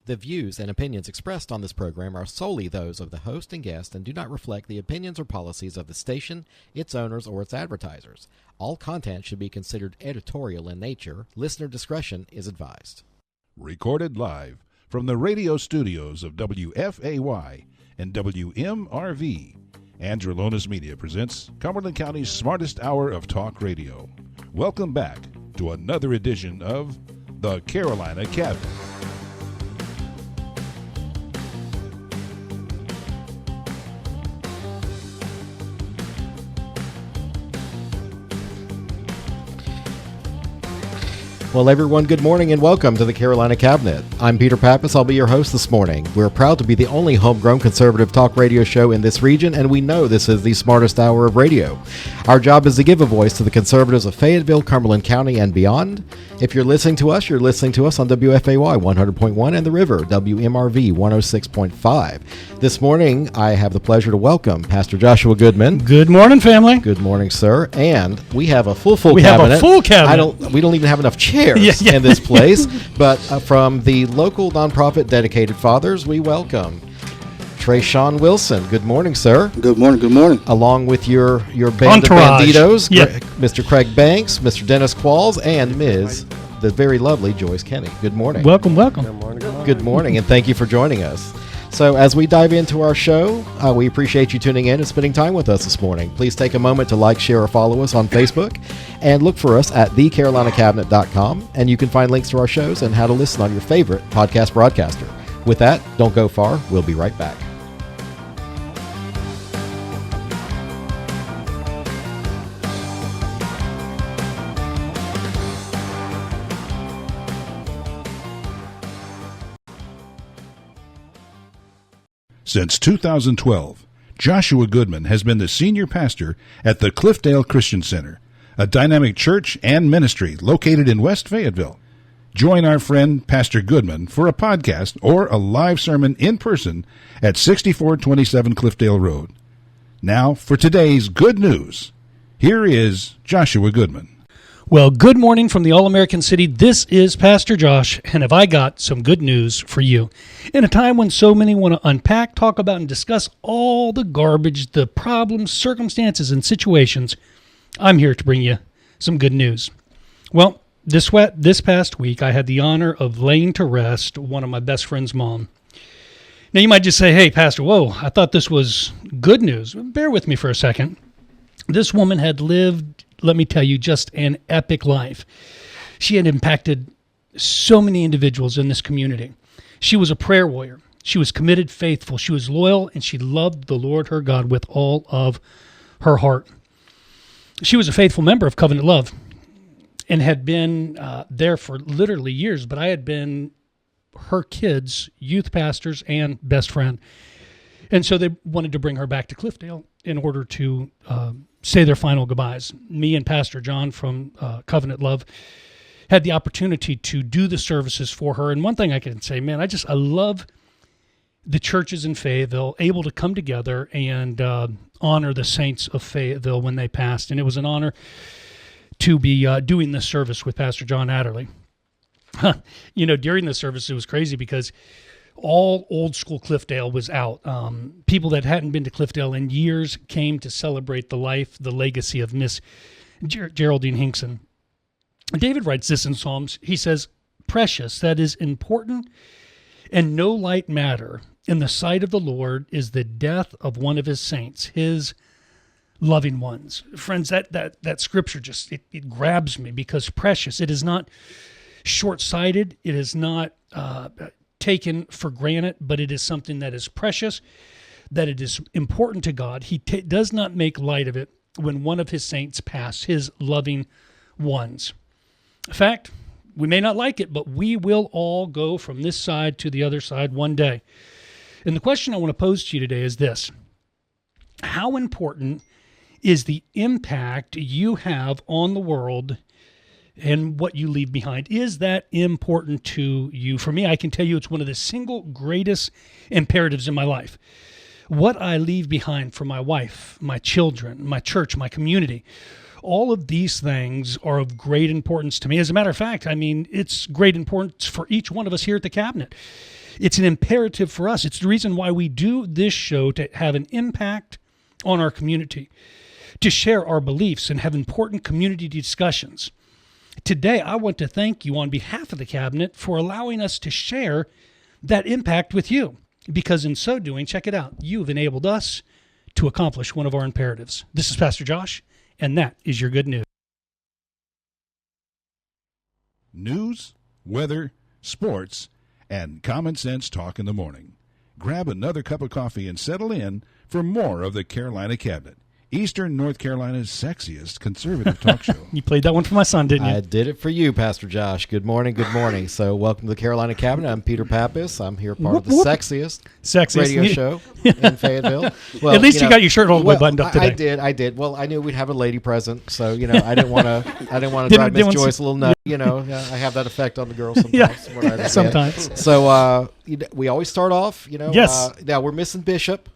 The views and opinions expressed on this program are solely those of the host and guest and do not reflect the opinions or policies of the station, its owners, or its advertisers. All content should be considered editorial in nature. Listener discretion is advised. Recorded live from the radio studios of WFAY and WMRV, Andrew Lonis Media presents Cumberland County's smartest hour of talk radio. Welcome back to another edition of the Carolina Cabinet. Well, everyone, good morning and welcome to the Carolina Cabinet. I'm Peter Pappas. I'll be your host this morning. We're proud to be the only homegrown conservative talk radio show in this region, and we know this is the smartest hour of radio. Our job is to give a voice to the conservatives of Fayetteville, Cumberland County, and beyond. If you're listening to us on WFAY 100.1 and The River, WMRV 106.5. This morning, I have the pleasure to welcome Pastor Joshua Goodman. Good morning, family. Good morning, sir. And we have a full cabinet. We have a full cabinet. We don't even have enough chairs in this place. But from the local nonprofit Dedicated Fathers, we welcome Treishon Wilson. Good morning, sir. Good morning, good morning. Along with your band Entourage. of banditos, Mr. Craig Banks, Mr. Dennis Qualls, and Ms. the very lovely Joyce Kenny. Good morning. Welcome. Good morning, and thank you for joining us. So as we dive into our show, we appreciate you tuning in and spending time with us this morning. Please take a moment to like, share, or follow us on Facebook, and look for us at thecarolinacabinet.com, and you can find links to our shows and how to listen on your favorite podcast broadcaster. With that, don't go far. We'll be right back. Since 2012, Joshua Goodman has been the senior pastor at the Cliffdale Christian Center, a dynamic church and ministry located in West Fayetteville. Join our friend Pastor Goodman for a podcast or a live sermon in person at 6427 Cliffdale Road. Now for today's good news. Here is Joshua Goodman. Well, good morning from the All-American City. This is Pastor Josh, and have I got some good news for you. In a time when so many want to unpack, talk about, and discuss all the garbage, the problems, circumstances, and situations, I'm here to bring you some good news. Well, this past week, I had the honor of laying to rest one of my best friend's mom. Now, you might just say, hey, Pastor, whoa, I thought this was good news. Bear with me for a second. This woman had lived, let me tell you, just an epic life. She had impacted so many individuals in this community. She was a prayer warrior. She was committed, faithful. She was loyal, and she loved the Lord her God with all of her heart. She was a faithful member of Covenant Love and had been there for literally years, but I had been her kids' youth pastors and best friend. And so they wanted to bring her back to Cliffdale in order to say their final goodbyes. Me and Pastor John from Covenant Love had the opportunity to do the services for her. And one thing I can say, man, I love the churches in Fayetteville able to come together and honor the saints of Fayetteville when they passed. And it was an honor to be doing this service with Pastor John Adderley. During the service, it was crazy because all old school Cliffdale was out. People that hadn't been to Cliffdale in years came to celebrate the life, the legacy of Miss Geraldine Hinkson. David writes this in Psalms. He says, "Precious, that is important, and no light matter in the sight of the Lord is the death of one of his saints, his loving ones." Friends, that scripture just, it grabs me because precious, it is not short-sighted. It is not taken for granted, but it is something that is precious, that it is important to God. He does not make light of it when one of his saints pass, his loving ones. In fact, we may not like it, but we will all go from this side to the other side one day. And the question I want to pose to you today is this: how important is the impact you have on the world and what you leave behind? Is that important to you? For me, I can tell you it's one of the single greatest imperatives in my life. What I leave behind for my wife, my children, my church, my community, All of these things are of great importance to me. As a matter of fact, I mean, it's great importance for each one of us here at the cabinet. It's an imperative for us. It's the reason why we do this show, to have an impact on our community, to share our beliefs and have important community discussions. Today, I want to thank you on behalf of the cabinet for allowing us to share that impact with you, because in so doing, check it out, you've enabled us to accomplish one of our imperatives. This is Pastor Josh, and that is your good news. News, weather, sports, and common sense talk in the morning. Grab another cup of coffee and settle in for more of the Carolina Cabinet, Eastern North Carolina's sexiest conservative talk show. You played that one for my son, didn't you? I did it for you, Pastor Josh. Good morning, good morning. So welcome to the Carolina Cabinet. I'm Peter Pappas. I'm here part of the sexiest radio show in Fayetteville. Well, at least you got your shirt all the way buttoned up today. I did. Well, I knew we'd have a lady present, so I didn't want to drive Miss Joyce a little nuts. I have that effect on the girls sometimes. Yeah, sometimes. So we always start off. Yes. Now we're missing Bishop.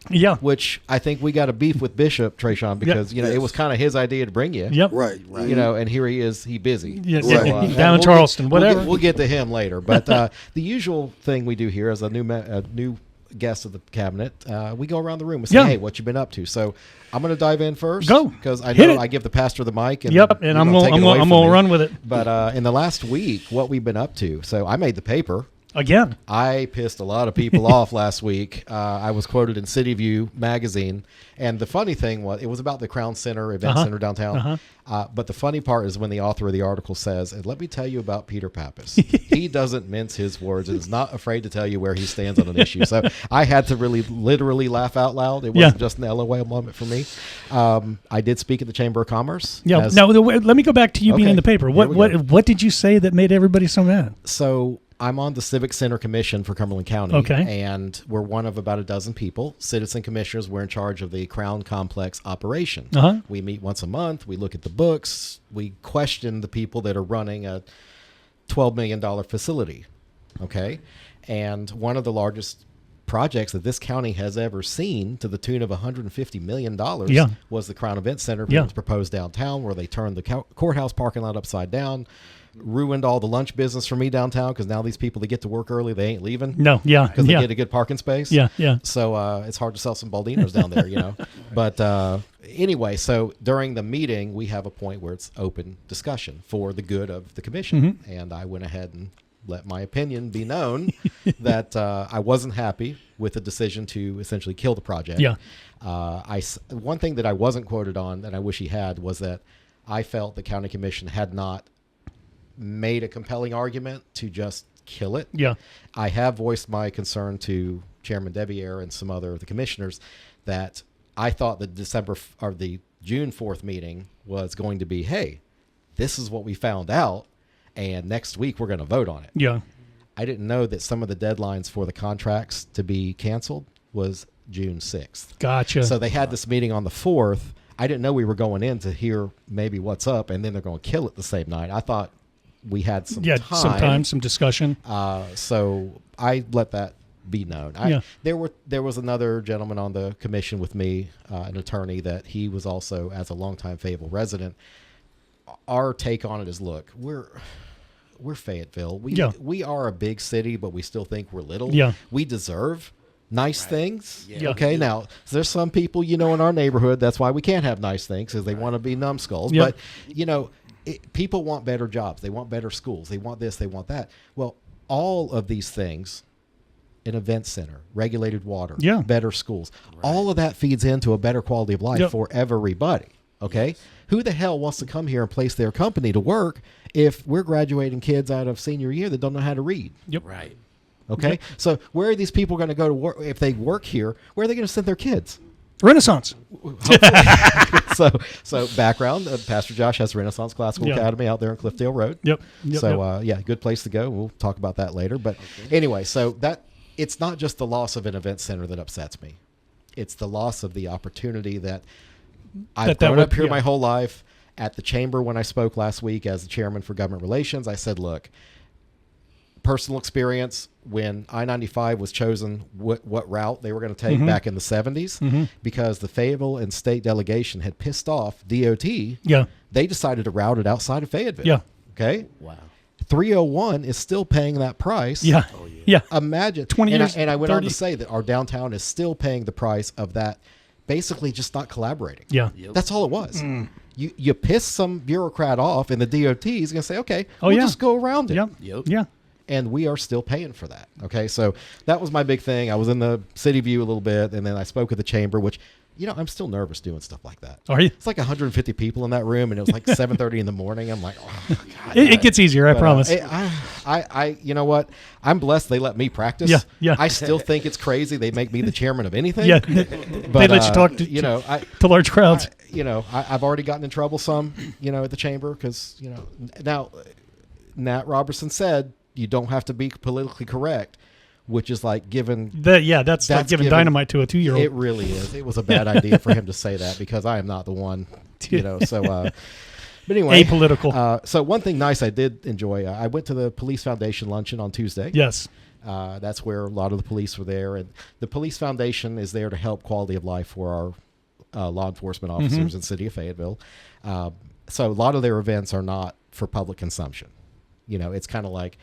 Yeah. Which I think we got a beef with Bishop Treishon because it was kind of his idea to bring you. Yep. Right. And here he is, he busy. Yeah, So, down in Charleston, whatever. We'll get to him later. But the usual thing we do here as a new guest of the cabinet, we go around the room and say, hey, what you been up to? So I'm going to dive in first. Go. Because I know I give the pastor the mic. And and I'm going to run with it. But in the last week, what we've been up to. So I made the paper. Again. I pissed a lot of people off last week. I was quoted in City View magazine. And the funny thing was, it was about the Crown Center, Event Center downtown. But the funny part is when the author of the article says, and let me tell you about Peter Pappas. He doesn't mince his words and is not afraid to tell you where he stands on an issue. So I had to really literally laugh out loud. It wasn't just an LOL moment for me. I did speak at the Chamber of Commerce. Yeah. Now, let me go back to you being in the paper. What did you say that made everybody so mad? So I'm on the Civic Center Commission for Cumberland County. Okay. And we're one of about a dozen people. Citizen commissioners, we're in charge of the Crown Complex operation. We meet once a month. We look at the books. We question the people that are running a $12 million facility. Okay. And one of the largest projects that this county has ever seen, to the tune of $150 million, was the Crown Event Center. It was proposed downtown, where they turned the courthouse parking lot upside down. Ruined all the lunch business for me downtown, because now these people that get to work early, they ain't leaving. No, because they get a good parking space. Yeah. So it's hard to sell some Baldinos down there, But anyway, so during the meeting, we have a point where it's open discussion for the good of the commission, and I went ahead and let my opinion be known that I wasn't happy with the decision to essentially kill the project. Yeah. One thing that I wasn't quoted on, and I wish he had, was that I felt the county commission had not made a compelling argument to just kill it. Yeah. I have voiced my concern to Chairman Debier and some other of the commissioners that I thought the the June 4th meeting was going to be, hey, this is what we found out, and next week we're going to vote on it. Yeah. I didn't know that some of the deadlines for the contracts to be canceled was June 6th. Gotcha. So they had this meeting on the 4th. I didn't know we were going in to hear maybe what's up, and then they're going to kill it the same night. I thought we had some time, some discussion. So I let that be known. There was another gentleman on the commission with me, an attorney, that he was also, as a longtime Fayetteville resident. Our take on it is, look, we're Fayetteville. We are a big city, but we still think we're little. Yeah. We deserve nice things. Yeah. Okay. Now there's some people, in our neighborhood, that's why we can't have nice things, because they want to be numbskulls. Yeah. But people want better jobs. They want better schools. They want this. They want that. Well, all of these things, an event center, regulated water, better schools, all of that feeds into a better quality of life for everybody. Okay. Yes. Who the hell wants to come here and place their company to work if we're graduating kids out of senior year that don't know how to read? Yep. Right. Okay. Yep. So where are these people going to go to work? If they work here, where are they going to send their kids? Renaissance. So background, Pastor Josh has Renaissance Classical Academy out there on Cliffdale Road. Yep. Good place to go. We'll talk about that later. But anyway, so that it's not just the loss of an event center that upsets me. It's the loss of the opportunity that I've grown up here my whole life. At the chamber, when I spoke last week as the chairman for government relations, I said, look, personal experience, when I-95 was chosen, what route they were going to take back in the 70s, because the Fayetteville and state delegation had pissed off DOT, they decided to route it outside of Fayetteville. Yeah. Okay? Wow. 301 is still paying that price. Yeah. Oh, yeah. Yeah. Imagine 20 years. And I went 30. on to say that our downtown is still paying the price of that, basically just not collaborating. Yeah. Yep. That's all it was. You piss some bureaucrat off, and the DOT is going to say, okay, Oh, we'll yeah. just go around it. Yep. Yep. Yeah. And we are still paying for that. Okay, so that was my big thing. I was in the city view a little bit, and then I spoke at the chamber, which, I'm still nervous doing stuff like that. Are you? It's like 150 people in that room, and it was like 7:30 in the morning. I'm like, oh, God. It gets easier, I promise. I you know what? I'm blessed they let me practice. Yeah, yeah. I still think it's crazy they make me the chairman of anything. Yeah. But, They let you talk to, to large crowds. I've already gotten in trouble some, at the chamber because, now Nat Robertson said you don't have to be politically correct, which is like giving. That's like giving dynamite to a 2-year-old. It really is. It was a bad idea for him to say that because I am not the one, so. But anyway. Apolitical. So one thing nice I did enjoy, I went to the Police Foundation luncheon on Tuesday. Yes. That's where a lot of the police were there. And the Police Foundation is there to help quality of life for our law enforcement officers in the city of Fayetteville. So a lot of their events are not for public consumption. It's kind of like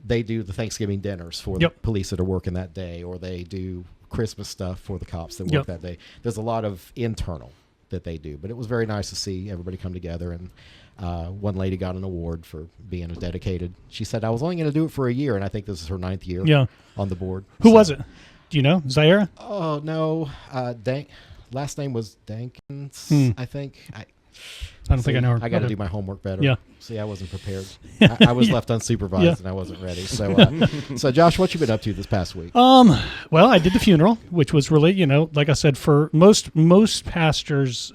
they do the Thanksgiving dinners for the police that are working that day, or they do Christmas stuff for the cops that work that day. There's a lot of internal that they do, but it was very nice to see everybody come together. And one lady got an award for being a dedicated. She said, I was only going to do it for a year, and I think this is her 9th year on the board. Who was it? Do you know? Zaira? Oh, no. Last name was Dankins, I think. I don't think I know her. I got to do my homework better. Yeah. See, I wasn't prepared. I was left unsupervised and I wasn't ready. So, Josh, what you been up to this past week? Well, I did the funeral, which was really, like I said, for most pastors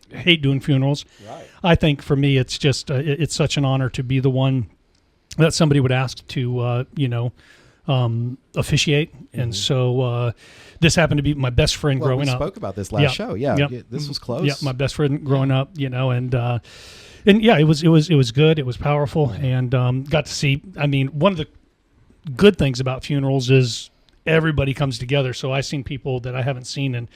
hate doing funerals. Right. I think for me, it's just it's such an honor to be the one that somebody would ask to, officiate, and so this happened to be my best friend growing up. We spoke about this last show. Yeah, this was close. Yeah, my best friend growing up, and yeah, it was good. It was powerful, and got to see. I mean, one of the good things about funerals is everybody comes together. So I've seen people that I haven't seen in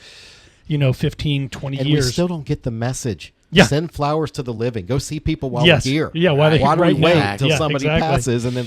15, 20 and years. We still don't get the message. Yeah. Send flowers to the living. Go see people while we're here. Yeah, why do we wait now? until somebody exactly. passes and then,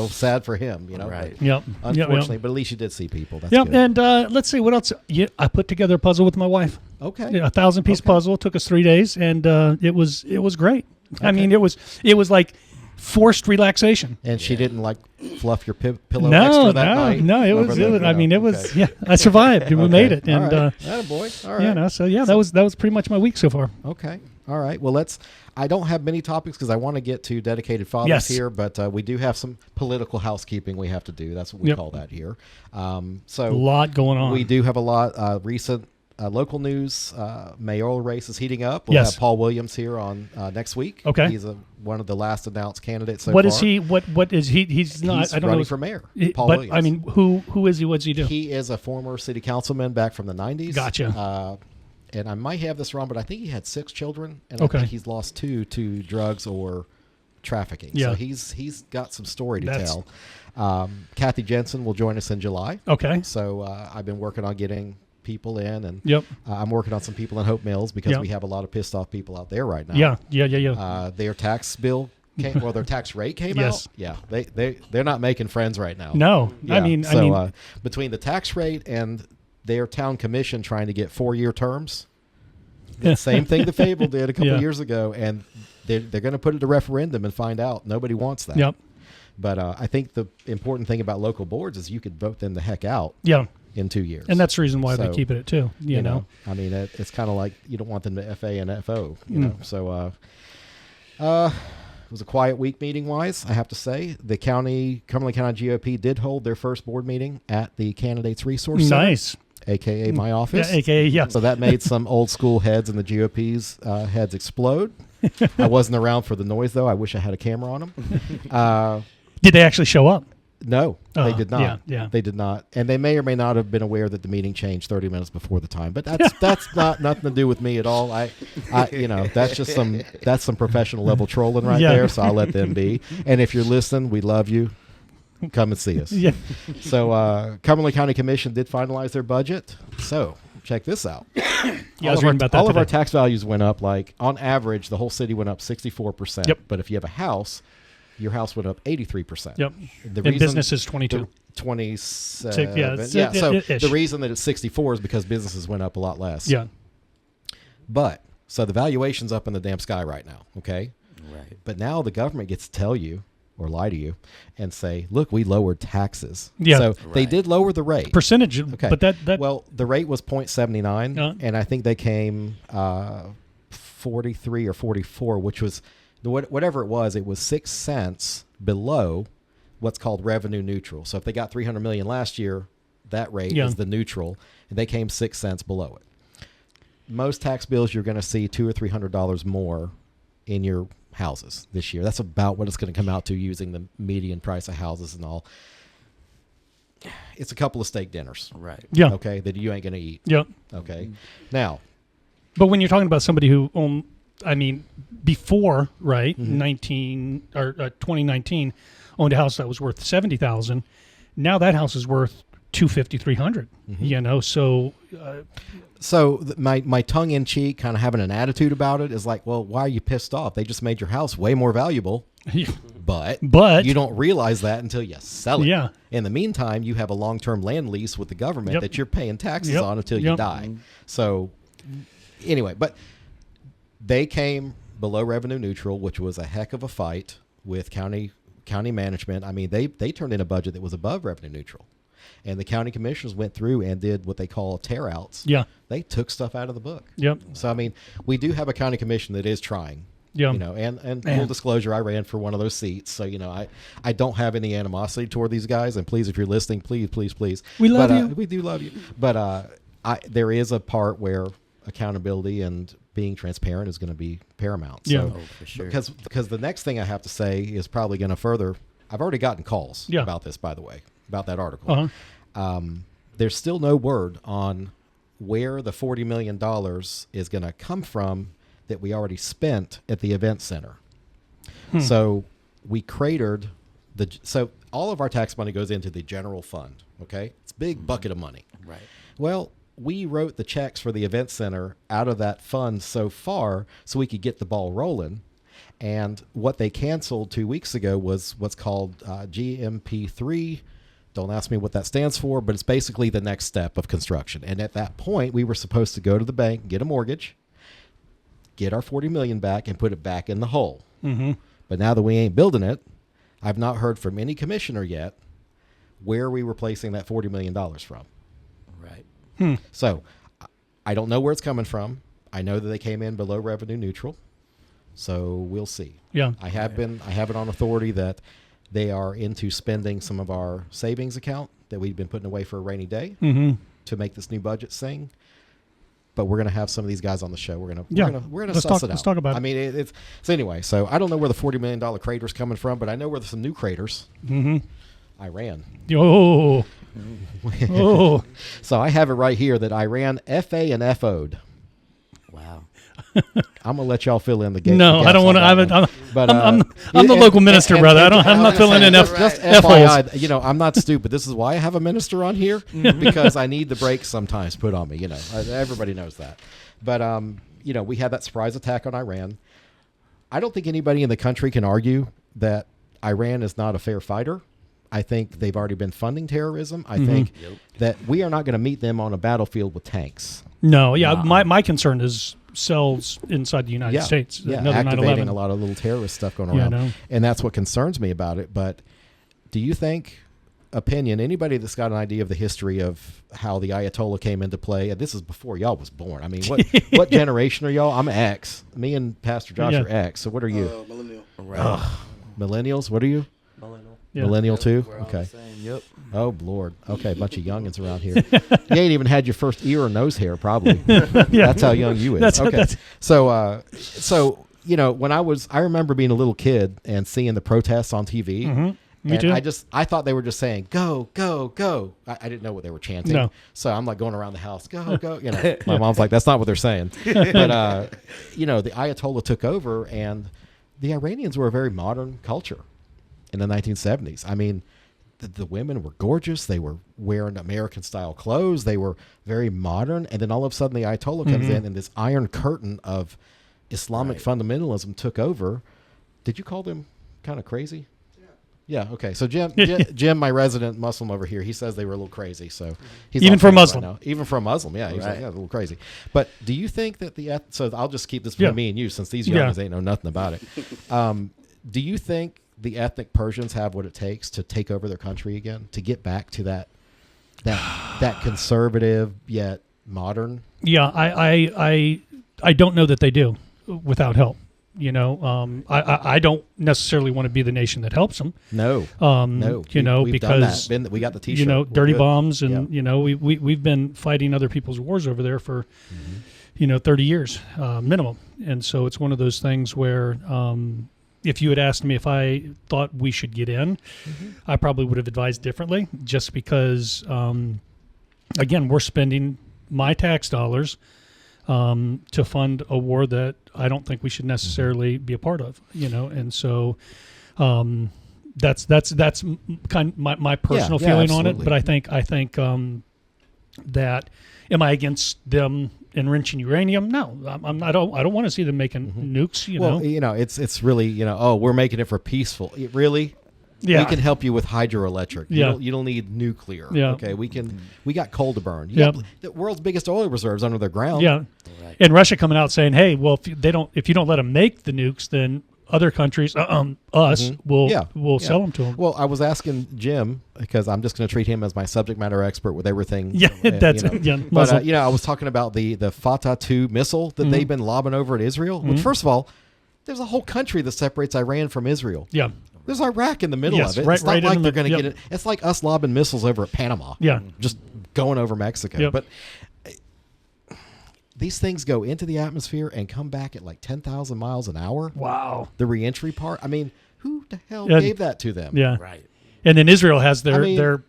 sad for him, Right. But Yep. unfortunately, but at least you did see people. That's Yep. good. And let's see what else. I put together a puzzle with my wife. Okay. A 1,000-piece puzzle. It took us 3 days, and it was great. Okay. I mean, it was like forced relaxation. And she didn't like fluff your pillow extra that night? No, it was. I mean, it was. Okay. Yeah, I survived and we made it. And attaboy. All right. So that was pretty much my week so far. Okay. All right. Well, I don't have many topics because I want to get to dedicated fathers here, but we do have some political housekeeping we have to do. That's what we call that here. So a lot going on. We do have a lot recent. Local news, mayoral race is heating up. We'll have Paul Williams here on next week. Okay. He's one of the last announced candidates so what far. is he? What is he? He's not. He's I don't running know. for mayor. Paul Williams. I mean, who is he? What does he do? He is a former city councilman back from the 90s. Gotcha. And I might have this wrong, but I think he had 6 children, and I think he's lost 2 to drugs or trafficking. Yeah. So he's got some story to tell. Kathy Jensen will join us in July. Okay. So I've been working on getting people in, and Yep. I'm working on some people in Hope Mills because we have a lot of pissed off people out there right now. Yeah. Their tax bill their tax rate came out. Yeah, they're not making friends right now. No, yeah. I mean, between the tax rate and their town commission trying to get 4-year terms, the same thing the Fayetteville did a couple years ago, and they're going to put it to referendum and find out nobody wants that. Yep. But I think the important thing about local boards is you could vote them the heck out. Yeah. In 2 years. And that's the reason why they keep it at 2, you know. I mean, it's kind of like you don't want them to FA and FO, you know. So it was a quiet week meeting-wise, I have to say. The Cumberland County GOP did hold their first board meeting at the Candidates Resource Center. Nice. A.K.A. my office. Yeah, A.K.A., yeah. So that made some old-school heads in the GOP's heads explode. I wasn't around for the noise, though. I wish I had a camera on them. Did they actually show up? No, they did not. Yeah. They did not, and they may or may not have been aware that the meeting changed 30 minutes before the time. But that's not nothing to do with me at all. I that's just some professional level trolling right there. So I'll let them be. And if you're listening, we love you. come and see us. Yeah. So Cumberland County Commission did finalize their budget. So check this out. Yeah, I was reading about that all of our today. tax values went up, like on average, the whole city went up 64%. Yep. But if you have a house, your house went up 83%. Yep. The And business is 22. 27. Yeah, So ish. the reason that it's 64 is because businesses went up a lot less. Yeah. But so the valuation's up in the damn sky right now. Okay. Right. But now the government gets to tell you or lie to you and say, look, we lowered taxes. Yeah. So they Right. did lower the rate. Percentage. Okay. But that well, the rate was 0.79, and I think they came 43 or 44, which was whatever it was 6 cents below what's called revenue neutral. So if they got 300 million last year, that rate is the neutral, and they came 6 cents below it. Most tax bills you're going to see $200 or $300 more in your houses this year. That's about what it's going to come out to using the median price of houses and all. It's a couple of steak dinners. Right. yeah. Okay, that you ain't going to eat. Yeah. Okay. Now, But when you're talking about somebody who owned, before, right, Mm-hmm. 2019, owned a house that was worth $70,000, now that house is worth $250, $300. Mm-hmm. You know, so my tongue in cheek, kind of having an attitude about it, is like, well, why are you pissed off? They just made your house way more valuable, but you don't realize that until you sell it. Yeah. In the meantime, you have a long-term land lease with the government that you're paying taxes Yep. on until you Yep. die. So, anyway, but they came below revenue neutral, which was a heck of a fight with county management. I mean, they turned in a budget that was above revenue neutral. And the county commissioners went through and did what they call tear outs. Yeah. They took stuff out of the book. Yep. So, I mean, we do have a county commission that is trying. Yeah. You know, and full disclosure, I ran for one of those seats. So, you know, I don't have any animosity toward these guys. And please, if you're listening, please. We love you. We do love you. But there is a part where accountability and being transparent is going to be paramount. Yeah. So, Oh, for sure. Because the next thing I have to say is probably going to further. I've already gotten calls about this, by the way, about that article. Uh-huh. There's still no word on where the $40 million is going to come from that we already spent at the event center. So we cratered so all of our tax money goes into the general fund. Okay. It's a big bucket of money. Right. Well, we wrote the checks for the event center out of that fund so far so we could get the ball rolling. And what they canceled 2 weeks ago was what's called GMP3. Don't ask me what that stands for, but it's basically the next step of construction. And at that point, we were supposed to go to the bank, get a mortgage, get our $40 million back, and put it back in the hole. Mm-hmm. But now that we ain't building it, I've not heard from any commissioner yet where we were placing that $40 million from. Right. So I don't know where it's coming from. I know that they came in below revenue neutral. So we'll see. Yeah. I have it on authority that they are into spending some of our savings account that we've been putting away for a rainy day to make this new budget sing. But we're going to have some of these guys on the show. We're going to suss it out. Let's talk about it. I mean, it's so anyway. So I don't know where the $40 million crater is coming from, but I know where there's some new craters. Iran. Oh. Oh. So I have it right here that Iran FA and FO'd. Wow. I'm gonna let y'all fill in the game. No, I don't want to. I'm the and- local minister, and- brother. and- I'm not filling in just F holes. FYI, you know, I'm not stupid. This is why I have a minister on here because I need the brakes sometimes put on me. You know, everybody knows that. But you know, we had that surprise attack on Iran. I don't think anybody in the country can argue that Iran is not a fair fighter. I think they've already been funding terrorism. I think that we are not going to meet them on a battlefield with tanks. No, yeah. My concern is cells inside the United States. Yeah, Another activating 9/11. a lot of little terrorist stuff going Yeah, around. I know. And that's what concerns me about it. But do you think, anybody that's got an idea of the history of how the Ayatollah came into play, and this is before y'all was born. I mean, what generation are y'all? I'm X. Me and Pastor Josh are X. So what are you? Millennial. Right. Millennials? What are you? Millennial. Yeah. Millennial too? We're all Okay. the same. Yep. Oh, Lord. Okay, a bunch of youngins around here. You ain't even had your first ear or nose hair, probably. That's how young you is. That's- So, you know, when I remember being a little kid and seeing the protests on TV. Me and too. I thought they were just saying, go, go, go. I didn't know what they were chanting. No. So I'm like going around the house, go, go. You know, my mom's like, that's not what they're saying. But, you know, the Ayatollah took over and the Iranians were a very modern culture in the 1970s. I mean, the women were gorgeous. They were wearing American style clothes. They were very modern. And then all of a sudden the Ayatollah comes in and this iron curtain of Islamic fundamentalism took over. Did you call them kind of crazy? Yeah. Okay. So Jim, my resident Muslim over here, he says they were a little crazy. So he's even for a Muslim, right, even for a Muslim, yeah, he's like, yeah, a little crazy. But do you think that so I'll just keep this between me and you, since these youngins ain't know nothing about it. Do you think the ethnic Persians have what it takes to take over their country again, to get back to that conservative yet modern? Yeah, I don't know that they do without help. I don't necessarily want to be the nation that helps them. No. We've because done that. We got the T-shirt. Dirty bombs, and we've been fighting other people's wars over there for 30 years minimum. And so it's one of those things where if you had asked me if I thought we should get in, I probably would have advised differently, just because again, we're spending my tax dollars to fund a war that I don't think we should necessarily be a part of, and so that's kind of my personal feeling on it. But I think that, am I against them enriching uranium? No, I'm not. I don't want to see them making nukes. It's really we're making it for peaceful. Really. Yeah. We can help you with hydroelectric. You don't need nuclear. Yeah. Okay. We got coal to burn. The world's biggest oil reserves under the ground. Yeah. Right. And Russia coming out saying, "Hey, well, if you don't let them make the nukes, then other countries, will sell them to them." Well, I was asking Jim, because I'm just going to treat him as my subject matter expert with everything. Yeah, that's it. Yeah, but I was talking about the Fatah 2 missile that they've been lobbing over at Israel. Which, first of all, there's a whole country that separates Iran from Israel. Yeah. There's Iraq in the middle of it. It's not like they're going to get it. It's like us lobbing missiles over at Panama. Yeah. Just going over Mexico. Yep. But these things go into the atmosphere and come back at like 10,000 miles an hour. Wow. The reentry part. I mean, who the hell gave that to them? Yeah. Right. And then Israel has their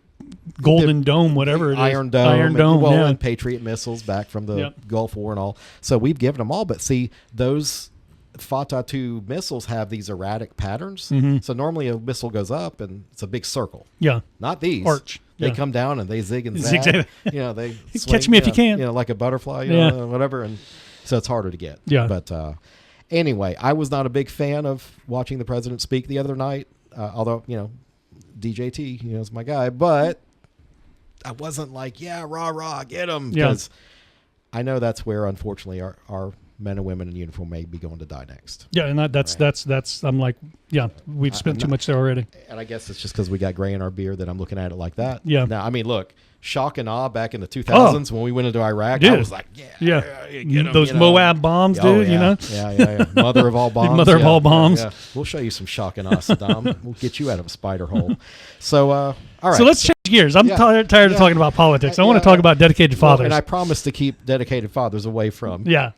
Golden Dome, whatever it is. Iron Dome. And Patriot missiles back from the Gulf War and all. So we've given them all. But see, those Fatah 2 missiles have these erratic patterns. So normally a missile goes up and it's a big circle. Yeah. Not these. Arch. They come down and they zig and zag. They swing, catch me if you can. Like a butterfly, whatever. And so it's harder to get. Yeah. But anyway, I was not a big fan of watching the president speak the other night, although, DJT, is my guy. But I wasn't like, rah, rah, get him. Because I know that's where, unfortunately, our men and women in uniform may be going to die next. Yeah, and that's I'm like, we've spent too much there already. And I guess it's just because we got gray in our beard that I'm looking at it like that. Yeah. Now, I mean, look, shock and awe back in the 2000s when we went into Iraq. Dude. I was like, get them, those Moab bombs, dude. Yeah. Mother of all bombs. Mother of all bombs. Yeah. We'll show you some shock and awe, Saddam. We'll get you out of a spider hole. So, all right. So let's change gears. I'm tired of talking about politics. I want to talk about dedicated fathers. And I promise to keep dedicated fathers away from the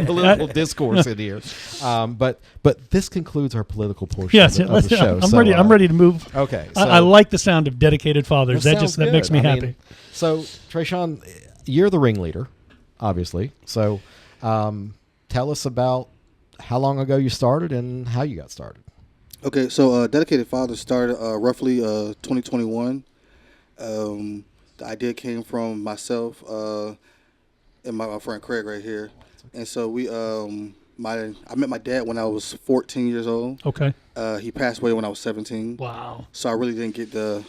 political discourse in here. But this concludes our political portion of the show. I'm ready to move. Okay. So, I like the sound of dedicated fathers. That makes me happy. So, Treishon, you're the ringleader, obviously. So, tell us about how long ago you started and how you got started. Okay, so Dedicated Fathers started roughly 2021. The idea came from myself and my friend Craig right here. And so I met my dad when I was 14 years old. Okay. He passed away when I was 17. Wow. So I really didn't get to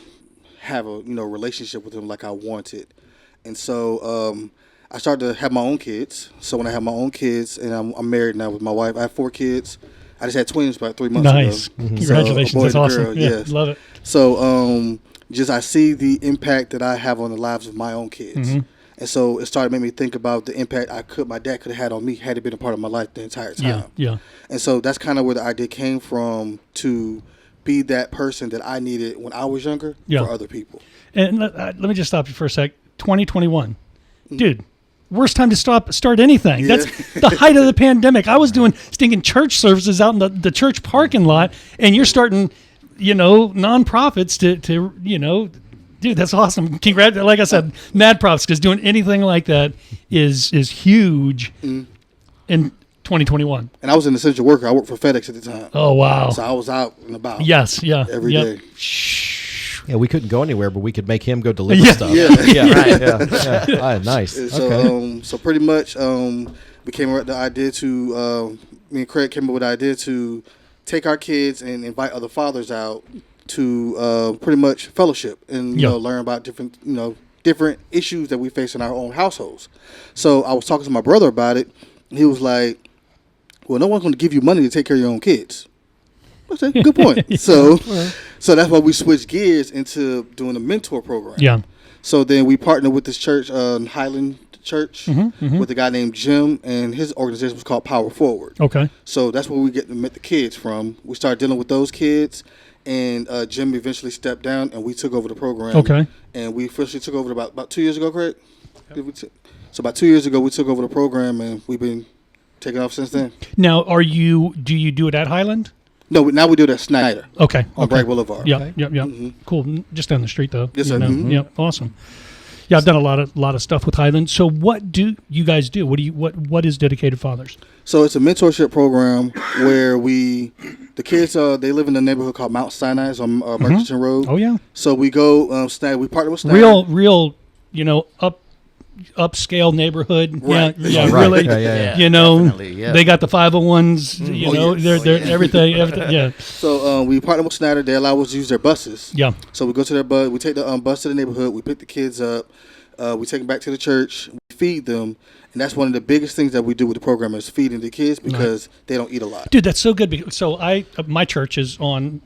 have a relationship with him like I wanted. And so I started to have my own kids. So when I have my own kids, and I'm married now with my wife, I have 4 kids. I just had twins about 3 months ago. Nice. Congratulations. That's awesome. Girl, yeah, love it. So I see the impact that I have on the lives of my own kids. And so it started making me think about the impact my dad could have had on me had it been a part of my life the entire time. Yeah. And so that's kind of where the idea came from, to be that person that I needed when I was younger for other people. And let me just stop you for a sec. 2021. Dude. Worst time to start anything. Yeah. That's the height of the pandemic. I was doing stinking church services out in the church parking lot, and you're starting, nonprofits to dude, that's awesome. Congrats. Like I said, mad props, because doing anything like that is huge in 2021. And I was an essential worker. I worked for FedEx at the time. Oh, wow. So I was out and about. Yes, yeah. Every day. Yeah, we couldn't go anywhere, but we could make him go deliver stuff. Yeah. Right. Yeah. Nice. So, Okay. so pretty much, we came up with the idea to, me and Craig came up with the idea to take our kids and invite other fathers out to pretty much fellowship and learn about different different issues that we face in our own households. So I was talking to my brother about it. He was like, "Well, no one's going to give you money to take care of your own kids." I said, "Good point." So that's why we switched gears into doing a mentor program. Yeah. So then we partnered with this church, Highland Church, with a guy named Jim, and his organization was called Power Forward. Okay. So that's where we met the kids from. We started dealing with those kids, and Jim eventually stepped down, and we took over the program. Okay. And we officially took over about 2 years ago, Craig? So about 2 years ago, we took over the program, and we've been taking off since then. Now, do you do it at Highland? No, now we do it at Snyder. Okay. On Bragg Boulevard. Yep. Cool. Just down the street, though. Yes, sir. Yep. Awesome. Yeah, I've done a lot of stuff with Highland. So, what do you guys do? What is Dedicated Fathers? So it's a mentorship program where the kids they live in a neighborhood called Mount Sinai on Murchison Road. Oh yeah. So we go we partner with Snyder. Real, upscale neighborhood. Right. Yeah, Right. really. Yeah. They got the 501s. They're everything. Yeah. So we partner with Snyder. They allow us to use their buses. Yeah. So we go to their bus. We take the bus to the neighborhood. We pick the kids up. We take them back to the church. We feed them. And that's one of the biggest things that we do with the program is feeding the kids because they don't eat a lot. Dude, that's so good. So my church is on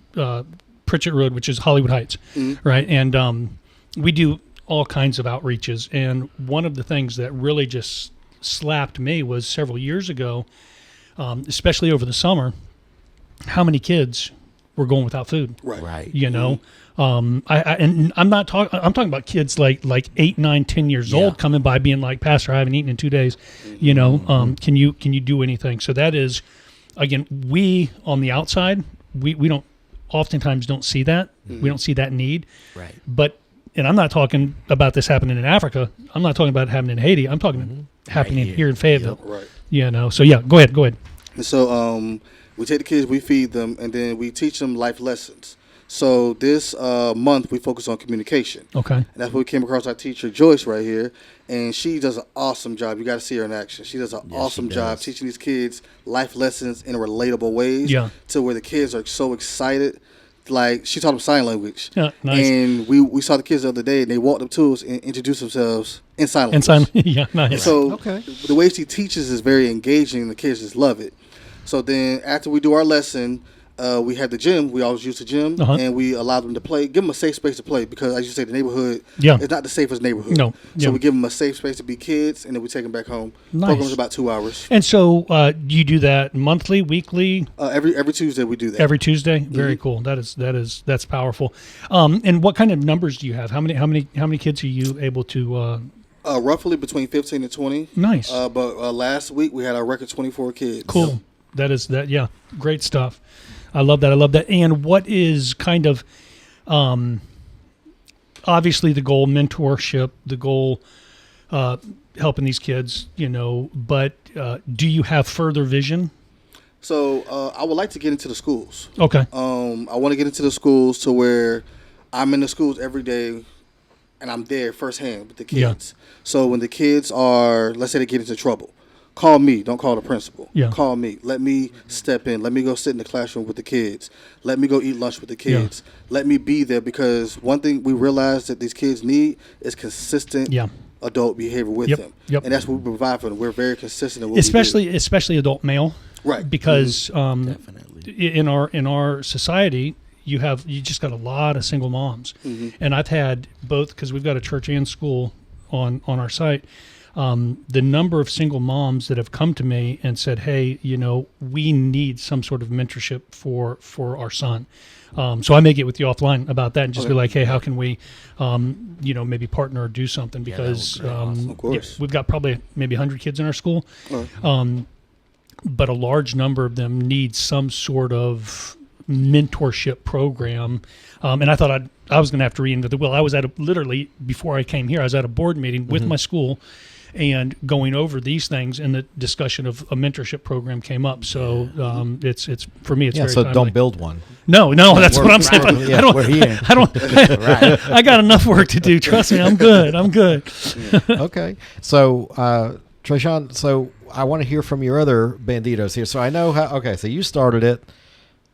Pritchett Road, which is Hollywood Heights, right? And we do all kinds of outreaches. And one of the things that really just slapped me was several years ago, especially over the summer, how many kids were going without food. Right. And I'm not talking. I'm talking about kids like 8, 9, 10 years old coming by, being like, "Pastor, I haven't eaten in 2 days." Can you do anything? So that is, again, we on the outside, we don't oftentimes don't see that. We don't see that need. Right. But and I'm not talking about this happening in Africa. I'm not talking about it happening in Haiti. I'm talking happening Right here in Fayetteville. Right. So yeah, go ahead. And so we take the kids, we feed them, and then we teach them life lessons. So this month we focus on communication. Okay. And that's what we came across our teacher, Joyce, right here. And she does an awesome job. You got to see her in action. She does an awesome job teaching these kids life lessons in relatable ways to where the kids are so excited. Like, she taught them sign language. Yeah, nice. And we saw the kids the other day, and they walked up to us and introduced themselves in sign language. Yeah, nice. And so the way she teaches is very engaging, and the kids just love it. So then after we do our lesson, we have the gym. We always use the gym, and we allow them to play. Give them a safe space to play because, as you say, the neighborhood is not the safest neighborhood. No. So we give them a safe space to be kids, and then we take them back home. Nice. Program's about 2 hours. And so you do that monthly, weekly? Every Tuesday we do that. Every Tuesday? Very cool. That's powerful. And what kind of numbers do you have? How many kids are you able to? Roughly between 15 and 20. Nice. But last week we had our record 24 kids. Cool. Yeah, great stuff. I love that. And what is kind of, obviously the goal, mentorship, the goal, helping these kids, but do you have further vision? So I would like to get into the schools. Okay. I want to get into the schools to where I'm in the schools every day and I'm there firsthand with the kids. Yeah. So when the kids are, let's say they get into trouble, call me. Don't call the principal. Yeah. Call me. Let me step in. Let me go sit in the classroom with the kids. Let me go eat lunch with the kids. Yeah. Let me be there because one thing we realize that these kids need is consistent adult behavior with them. Yep. And that's what we provide for them. We're very consistent in what we do. Especially adult male. Right. Because definitely in our society, you just got a lot of single moms. And I've had both, because we've got a church and school on our site. The number of single moms that have come to me and said, "Hey, we need some sort of mentorship for our son." So I may get with you offline about that and just be like, "Hey, how can we, maybe partner or do something?" Because of course. we've got probably maybe 100 kids in our school, but a large number of them need some sort of mentorship program. And I thought I was going to have to reinvent the wheel. I was literally before I came here, I was at a board meeting with my school. and going over these things, and the discussion of a mentorship program came up. So it's for me, it's very so timely. don't build one. No, that's what I'm saying. Yeah, I don't. we're here. I don't. I got enough work to do. Trust me, I'm good. Okay. So, Treishon, so I want to hear from your other banditos here. So I know how. Okay, so you started it.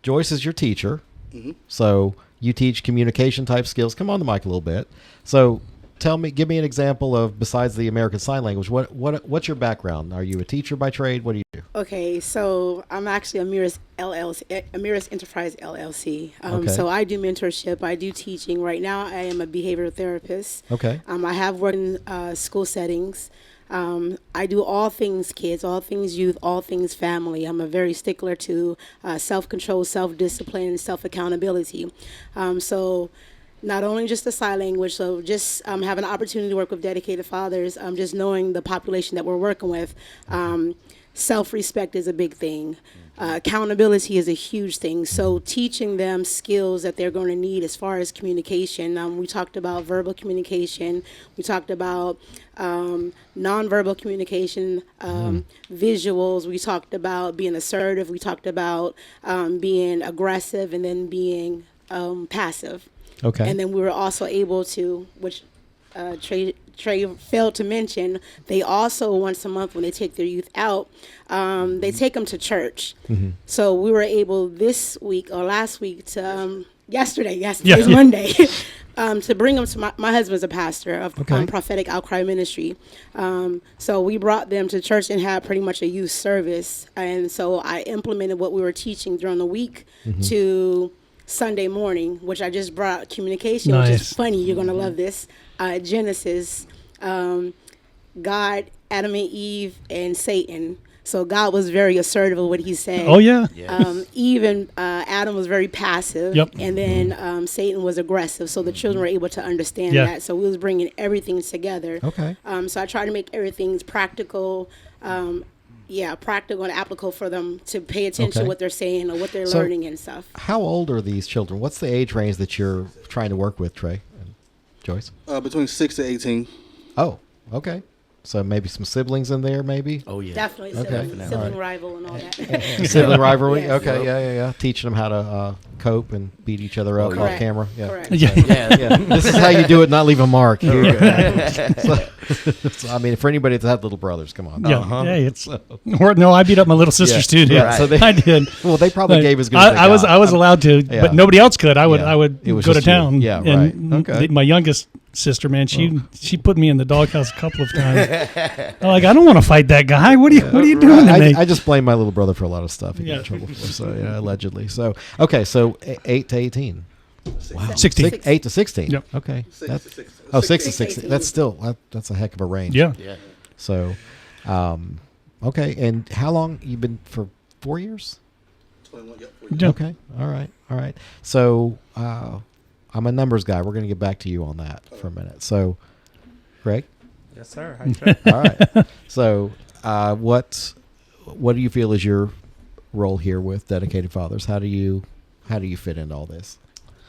Joyce is your teacher. Mm-hmm. So you teach communication type skills. Come on the mic a little bit. So give me an example of, besides the American Sign Language, what's your background? Are you a teacher by trade? What do you do? Okay, so I'm actually Amiris Enterprise LLC. Okay. So I do mentorship. I do teaching. Right now, I am a behavioral therapist. Okay. I have worked in school settings. I do all things kids, all things youth, all things family. I'm a very stickler to self-control, self-discipline, and self-accountability. So not only just the sign language, so just having an opportunity to work with dedicated fathers, just knowing the population that we're working with. Self-respect is a big thing. Accountability is a huge thing. So teaching them skills that they're going to need as far as communication. We talked about verbal communication. We talked about nonverbal communication, visuals. We talked about being assertive. We talked about being aggressive and then being passive. Okay. And then we were also able to, which Trey failed to mention, they also once a month when they take their youth out, they take them to church. Mm-hmm. So we were able this week or last week to, yesterday's Monday, to bring them to my husband's a pastor of Prophetic Outcry Ministry. So we brought them to church and had pretty much a youth service. And so I implemented what we were teaching during the week to Sunday morning, which I just brought communication, which is funny. You're going to love this. Genesis, God, Adam and Eve, and Satan. So God was very assertive of what he said. Oh, yeah. Eve and Adam was very passive. Yep. And then Satan was aggressive. So the children were able to understand that. So we was bringing everything together. Okay. So I try to make everything practical, practical and applicable for them to pay attention to what they're saying or what they're learning and stuff. How old are these children? What's the age range that you're trying to work with, Trey and Joyce? Between 6 to 18. Oh, okay. So maybe some siblings in there, maybe? Oh, yeah. Definitely sibling rival and all that. Sibling rivalry? Yes. Okay, yeah. Teaching them how to cope and beat each other up off camera. Yeah. Correct. Yeah. This is how you do it, not leave a mark. So, I mean, for anybody that's had little brothers, come on. Yeah, I beat up my little sisters too. Yeah, right. So I did. Well, they probably gave as good as they I was allowed to, Yeah. but nobody else could. I would go to just town. you. Yeah, and right. Okay. My youngest sister, man, she put me in the doghouse a couple of times. I'm like, I don't want to fight that guy. What are you doing to me? I just blame my little brother for a lot of stuff he got in Yeah. trouble for. So allegedly. So okay, so 8 to 18. Wow. 16. 8 to 16. Yep. Okay. 6 to 16. 6 to 6 to 16. 18. That's still that's a heck of a range. Yeah. Yeah. So, okay. And how long you been for? 4 years? 21, yep. Yeah. Okay. All right. So, I'm a numbers guy. We're going to get back to you on that for a minute. So, Greg? Yes, sir. How you doing? All right. So, what do you feel is your role here with Dedicated Fathers? How do you fit into all this?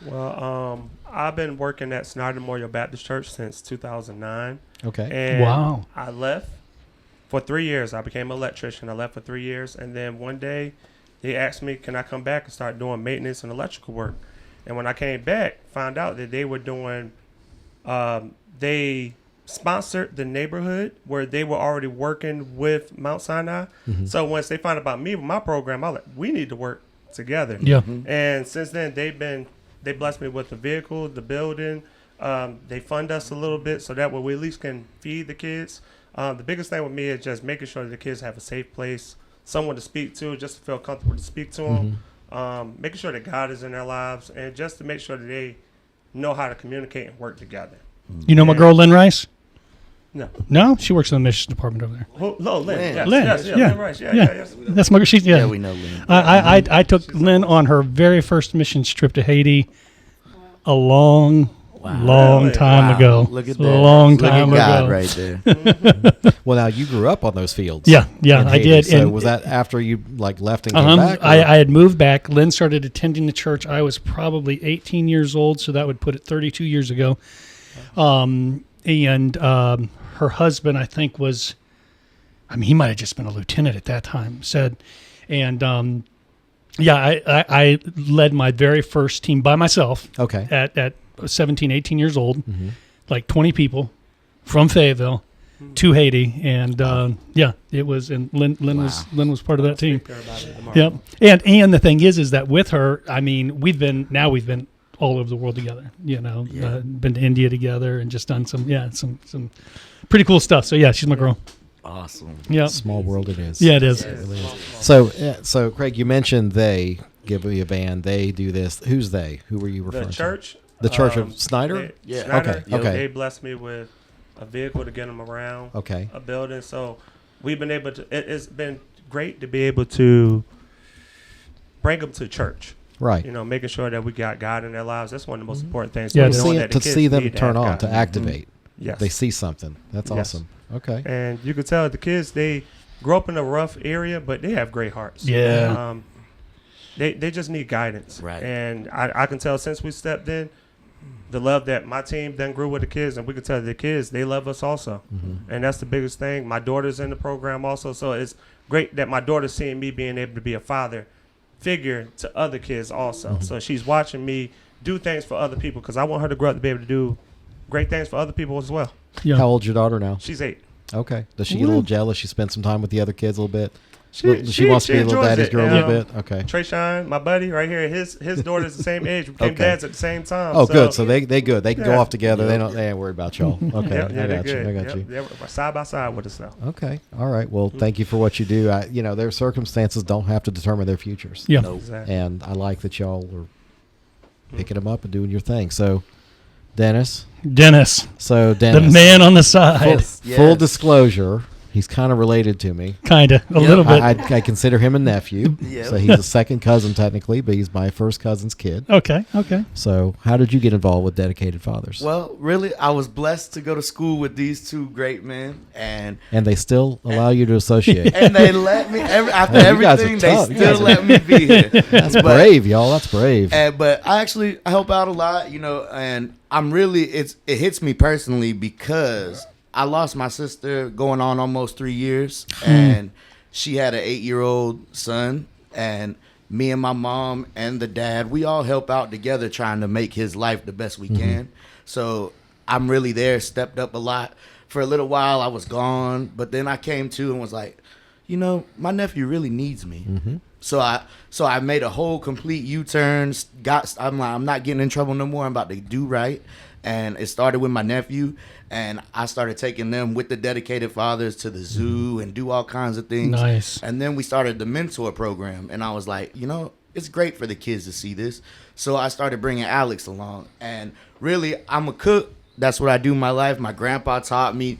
Well, I've been working at Snyder Memorial Baptist Church since 2009. Okay. And Wow. I left for 3 years. I became an electrician. I left for 3 years. And then one day they asked me, can I come back and start doing maintenance and electrical work? And when I came back, found out that they were doing, they sponsored the neighborhood where they were already working with Mount Sinai. Mm-hmm. So once they found out about me with my program, I was like, we need to work together. Yeah. And since then, they blessed me with the vehicle, the building. They fund us a little bit so that way we at least can feed the kids. The biggest thing with me is just making sure that the kids have a safe place, someone to speak to, just to feel comfortable to speak to them. Making sure that God is in their lives, and just to make sure that they know how to communicate and work together. You know my girl Lynn Rice? No, she works in the missions department over there. No, Lynn. Yes, Lynn, yes, yeah. Lynn Rice. Yes. That's my girl. Yeah, we know Lynn. I took Lynn on her very first missions trip to Haiti a long time ago. Look at A that. long time Look at ago. God right there. Well, now you grew up on those fields. Yeah, in I Haiti. did. So And- was that after you left and came back? or- I had moved back. Lynn started attending the church. I was probably 18 years old, so that would put it 32 years ago. And her husband, I think he might have just been a lieutenant at that time, said, and I led my very first team by myself. Okay. At 17, 18 years old, like 20 people from Fayetteville to Haiti, and it was. And Lynn was part of that team. Yep. And the thing is that with her, I mean, we've been all over the world together. Been to India together and just done some pretty cool stuff. So yeah, she's my girl. Awesome. Yeah. Small world it is. Yeah, it is. It really is. So Craig, you mentioned they give me a band. They do this. Who's they? Who were you referring The church. to? The Church of Snyder? Snyder, Okay. They blessed me with a vehicle to get them around. Okay. A building. So we've been able to. It's been great to be able to bring them to church. Right. Making sure that we got God in their lives. That's one of the most important things. Yeah, to see them turn on, to activate. Yes. They see something. That's awesome. Okay. And you could tell the kids, they grew up in a rough area, but they have great hearts. Yeah. They just need guidance. Right. And I can tell since we stepped in, the love that my team then grew with the kids, and we can tell the kids, they love us also. And that's the biggest thing. My daughter's in the program also, so it's great that my daughter's seeing me being able to be a father figure to other kids also. So she's watching me do things for other people, because I want her to grow up to be able to do great things for other people as well. Yeah. How old's your daughter now? She's 8. Okay. Does she get a little jealous? She spends some time with the other kids a little bit? She wants to be a little enjoys daddy's it. girl a little bit? Okay. Treishon, my buddy right here, his daughter's the same age. We became Okay. dads at the same time. Oh, good. So they good. They can go Yeah. off together. They ain't worried about y'all. Okay. Yep, I got they're you. good. I got you. They're side by side with us now. Okay. All right. Well, thank you for what you do. Their circumstances don't have to determine their futures. Yeah. Nope. Exactly. And I like that y'all are picking them up and doing your thing. So, Dennis. The man on the side. Full disclosure, he's kind of related to me. Kind of. A little bit. I consider him a nephew. Yep. So he's a second cousin technically, but he's my first cousin's kid. Okay. So how did you get involved with Dedicated Fathers? Well, really, I was blessed to go to school with these two great men, and They still allow you to associate. they let me after Hey, you guys are everything. tough. They You guys still are- let me be here. That's brave, y'all. That's brave. But I help out a lot, and I'm really it hits me personally because I lost my sister going on almost 3 years, and she had an 8-year-old son, and me and my mom and the dad, we all help out together trying to make his life the best we can. So I'm really there, stepped up a lot. For a little while I was gone, but then I came to and was like, my nephew really needs me. So I made a whole complete U-turn. I'm like, I'm not getting in trouble no more. I'm about to do right. And it started with my nephew, and I started taking them with the Dedicated Fathers to the zoo and do all kinds of things. Nice. And then we started the mentor program, and I was like, it's great for the kids to see this. So I started bringing Alex along, and really, I'm a cook. That's what I do in my life. My grandpa taught me,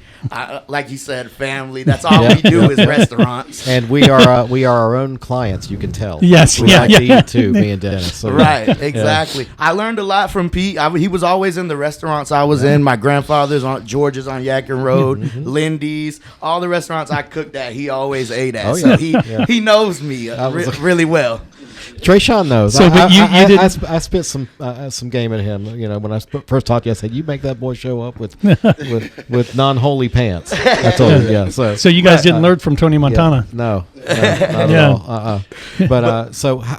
like you said, family. That's all we do is restaurants. And we are our own clients. You can tell. Yes, we yeah, like yeah, to yeah. eat too. Me and Dennis. So, Right, exactly. I learned a lot from Pete. He was always in the restaurants I was in. My grandfather's on George's on Yakin Road, Lindy's, all the restaurants I cooked at. He always ate at. Oh, So yeah. he knows me really well. Treishon knows. So, but you didn't. I spit some game at him. When I first talked to you, I said, "You make that boy show up with non-holy pants." I told him, yeah. So you guys didn't learn from Tony Montana. Yeah, no, not at all. But all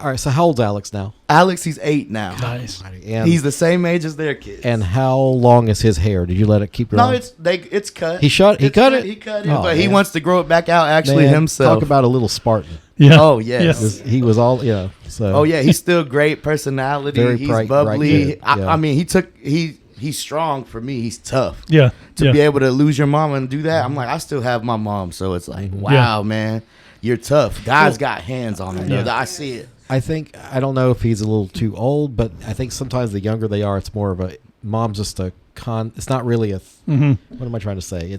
right. So how old's Alex now? Alex, he's 8 now. Nice. And, He's the same age as their kids. and how long is his hair? Did you let it keep growing? No, it's cut. He cut it? He cut it, Oh, but he man. wants to grow it back out actually Man, himself. Talk about a little Spartan. Yeah. Oh, yes. He was all So Oh yeah, he's still great personality. Very He's bright bubbly. kid, yeah. I mean, he's strong for me. He's tough. Yeah. To be able to lose your mom and do that, I'm like, I still have my mom, so it's like, wow, man, you're tough. God's got hands on him. Yeah. I see it. I don't know if he's a little too old, but I think sometimes the younger they are, it's more of a mom's just a it's not really a. What am I trying to say?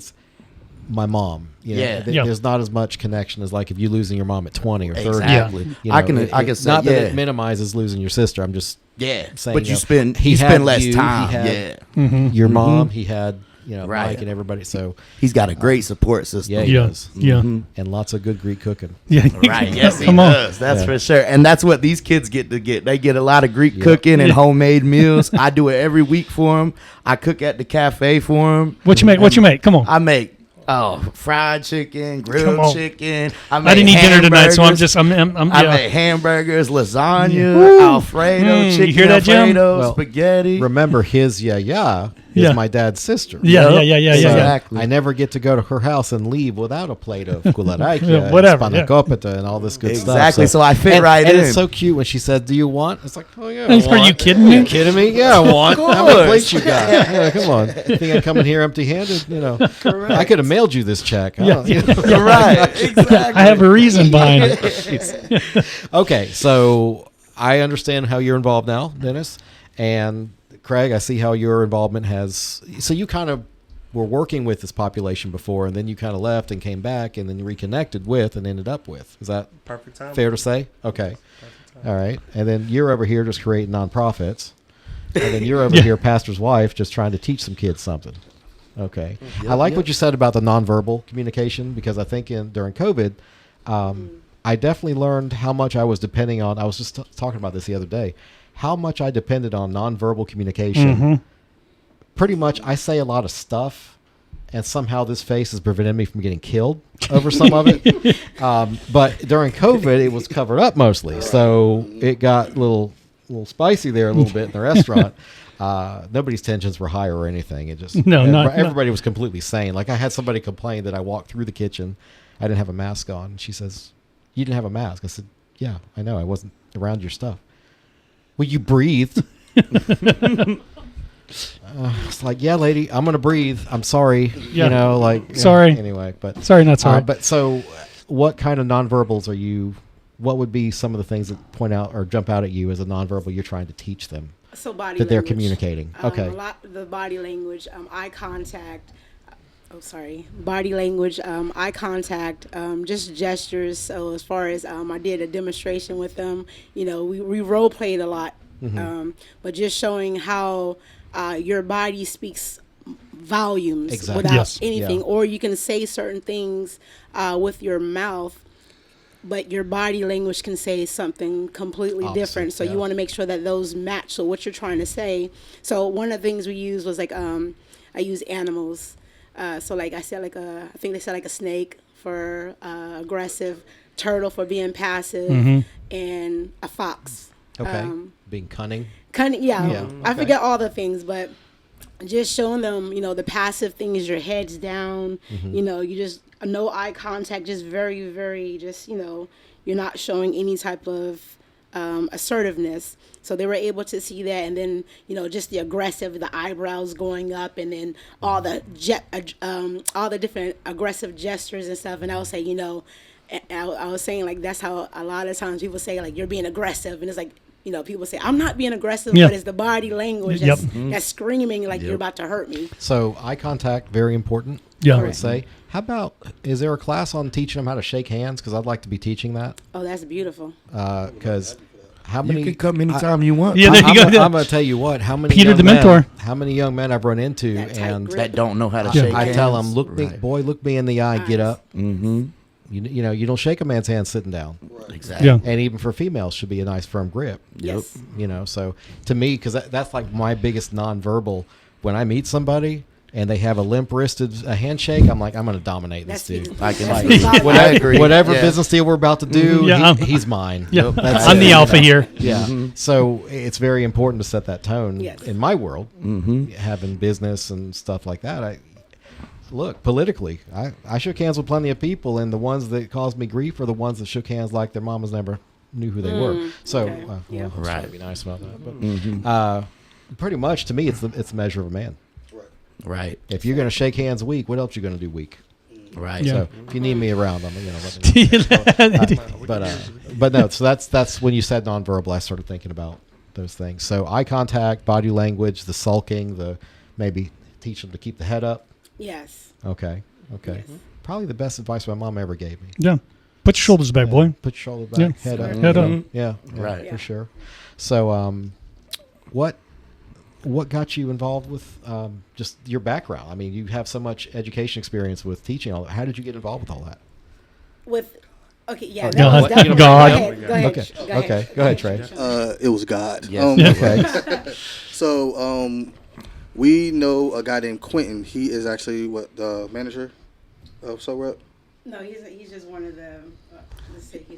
my mom. You know, Yeah. There's not as much connection as like if you losing your mom at 20 or 30. Exactly. You I know, can say, not that it minimizes losing your sister. I'm just saying. But you know, spend he you had spend less you, time. He had Mhm. your mom. He had Right. Mike and everybody. So He's got a great support system. yeah, he Yeah. does. Yeah. And lots of good Greek cooking. Yeah. Right. Yes, he Come on. does. That's Yeah. for sure. And that's what these kids get to get. They get a lot of Greek Yeah. cooking and homemade meals. I do it every week for them. I cook at the cafe for them. What you make? What you make? Come on. I make fried chicken, Come grilled on. chicken. I didn't eat dinner tonight, so I'm hamburgers. I I make hamburgers, lasagna, Woo. Alfredo, chicken You hear that, Jim? Alfredo, Well, spaghetti. Remember, his is Yeah. my dad's sister. Yeah, Yep. yeah. Exactly. I never get to go to her house and leave without a plate of kularaika, Yeah, whatever, and yeah. spanakopita, and all this good stuff. Exactly, so I fit right and in. it's so cute when she says, "Do you want?" It's like, "Oh yeah." I Are you want. kidding Are me? you kidding me? Yeah, I want. Of How many course. plates you got? Yeah, come on. Think I come in here empty-handed? I could have mailed you this check. I don't- You're right. Exactly. I have a reason behind it. Okay, so I understand how you're involved now, Dennis, and Craig. I see how your involvement has. So you kind of were working with this population before, and then you kind of left and came back, and then you reconnected with and ended up with. Is that Perfect time. fair to say? Okay, all right. And then you're over here just creating nonprofits, and then you're over here, pastor's wife, just trying to teach some kids something. Okay, I like what you said about the nonverbal communication, because I think during COVID, I definitely learned how much I was depending on. I was just talking about this the other day. How much I depended on nonverbal communication. Mm-hmm. Pretty much, I say a lot of stuff, and somehow this face has prevented me from getting killed over some of it. But during COVID, it was covered up mostly, so it got a little spicy there a little bit in the restaurant. Nobody's tensions were high or anything. It just everybody was completely sane. Like I had somebody complain that I walked through the kitchen, I didn't have a mask on. She says, "You didn't have a mask." I said, "Yeah, I know. I wasn't around your stuff." "Well, you breathed." It's like, "Yeah, lady, I'm gonna breathe. I'm sorry." Yeah. Sorry. Anyway, but Sorry, not sorry. But so, what kind of nonverbals are you? What would be some of the things that point out or jump out at you as a nonverbal you're trying to teach them So body that they're language. communicating? Okay. A lot the body language, eye contact. Body language, eye contact, just gestures. So as far as I did a demonstration with them, we role played a lot, but just showing how your body speaks volumes Exactly. without Yes. anything, Yeah. or you can say certain things with your mouth, but your body language can say something completely Opposite, different. So yeah. you want to make sure that those match. So what you're trying to say. So one of the things we used was like I use animals. So like I said, I think they said like a snake for aggressive, turtle for being passive, and a fox. Okay. Being cunning. Cunning, yeah. Yeah, I okay. forget all the things, but just showing them, the passive thing is your head's down. You just no eye contact, just very, very, just you're not showing any type of assertiveness. So they were able to see that, and then just the aggressive, the eyebrows going up, and then all the different aggressive gestures and stuff. And I would say, I was saying like that's how a lot of times people say like you're being aggressive, and it's like people say I'm not being aggressive, Yeah. but it's the body language Yep. that's screaming like you're about to hurt me. So eye contact, very important. Yeah. I would say. How about, is there a class on teaching them how to shake hands? Because I'd like to be teaching that. Oh, that's beautiful. Because how many? You can come anytime you want. Yeah, there you go. I'm going to tell you what. How many? Peter young the men- mentor. How many young men I've run into, That tight and grip. That don't know how to Yeah. shake I hands. tell them, look me in the eye, and get Eyes. up. Mm-hmm. You don't shake a man's hand sitting down. Exactly. Yeah. And even for females, should be a nice firm grip. Yes. So to me, because that's like my biggest nonverbal. When I meet somebody and they have a limp-wristed handshake, I'm like, I'm going to dominate this That's dude. I can That's see. what I agree. Whatever Yeah. business deal we're about to do, Yeah. he's mine. Yeah. That's I'm it. the alpha here. Yeah. So it's very important to set that tone Yes. in my world, Mm-hmm. having business and stuff like that. Look, politically, I shook hands with plenty of people, and the ones that caused me grief are the ones that shook hands like their mamas never knew who they were. So, okay. Yeah. I'm trying Right. to be nice about that. But Mm-hmm. pretty much, to me, it's the measure of a man. Right. If you're going to shake hands weak, what else are you going to do weak? Right. Yeah. So if you need me around, let me but no. So that's when you said nonverbal, I started thinking about those things. So eye contact, body language, the sulking, the maybe teach them to keep the head up. Yes. Okay. Okay. Probably the best advice my mom ever gave me. Yeah. Put your shoulders back, boy. Put your shoulder back, Yeah. head up. Head up. Yeah, Right. for sure. So, what got you involved with just your background? I mean, you have so much education experience with teaching. How did you get involved with all that? Okay, yeah. Oh, That God. was definitely- God. Go ahead. Okay. Go ahead, Trey. It was God. Yes. Okay. So we know a guy named Quentin. He is actually the manager of SoRep. No, he's just one of the.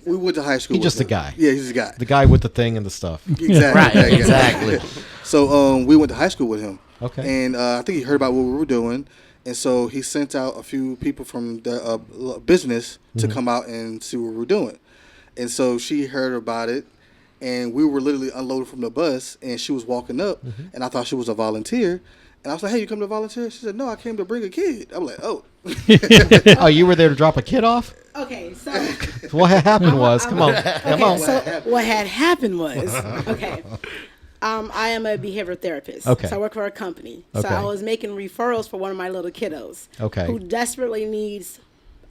We went to high school. He's with just a him. guy. Yeah, he's a guy. The guy with the thing and the stuff. Exactly. Right. Yeah, yeah. Exactly. So we went to high school with him. Okay. And I think he heard about what we were doing, and so he sent out a few people from the business to come out and see what we were doing. And so she heard about it, and we were literally unloaded from the bus, and she was walking up, and I thought she was a volunteer. And I was like, "Hey, you come to volunteer?" She said, "No, I came to bring a kid." I'm like, "Oh." Oh, you were there to drop a kid off? Okay, so What happened was, come on. so what had happened was, I am a behavioral therapist. Okay. So I work for a company. Okay. So I was making referrals for one of my little kiddos. Okay. Who desperately needs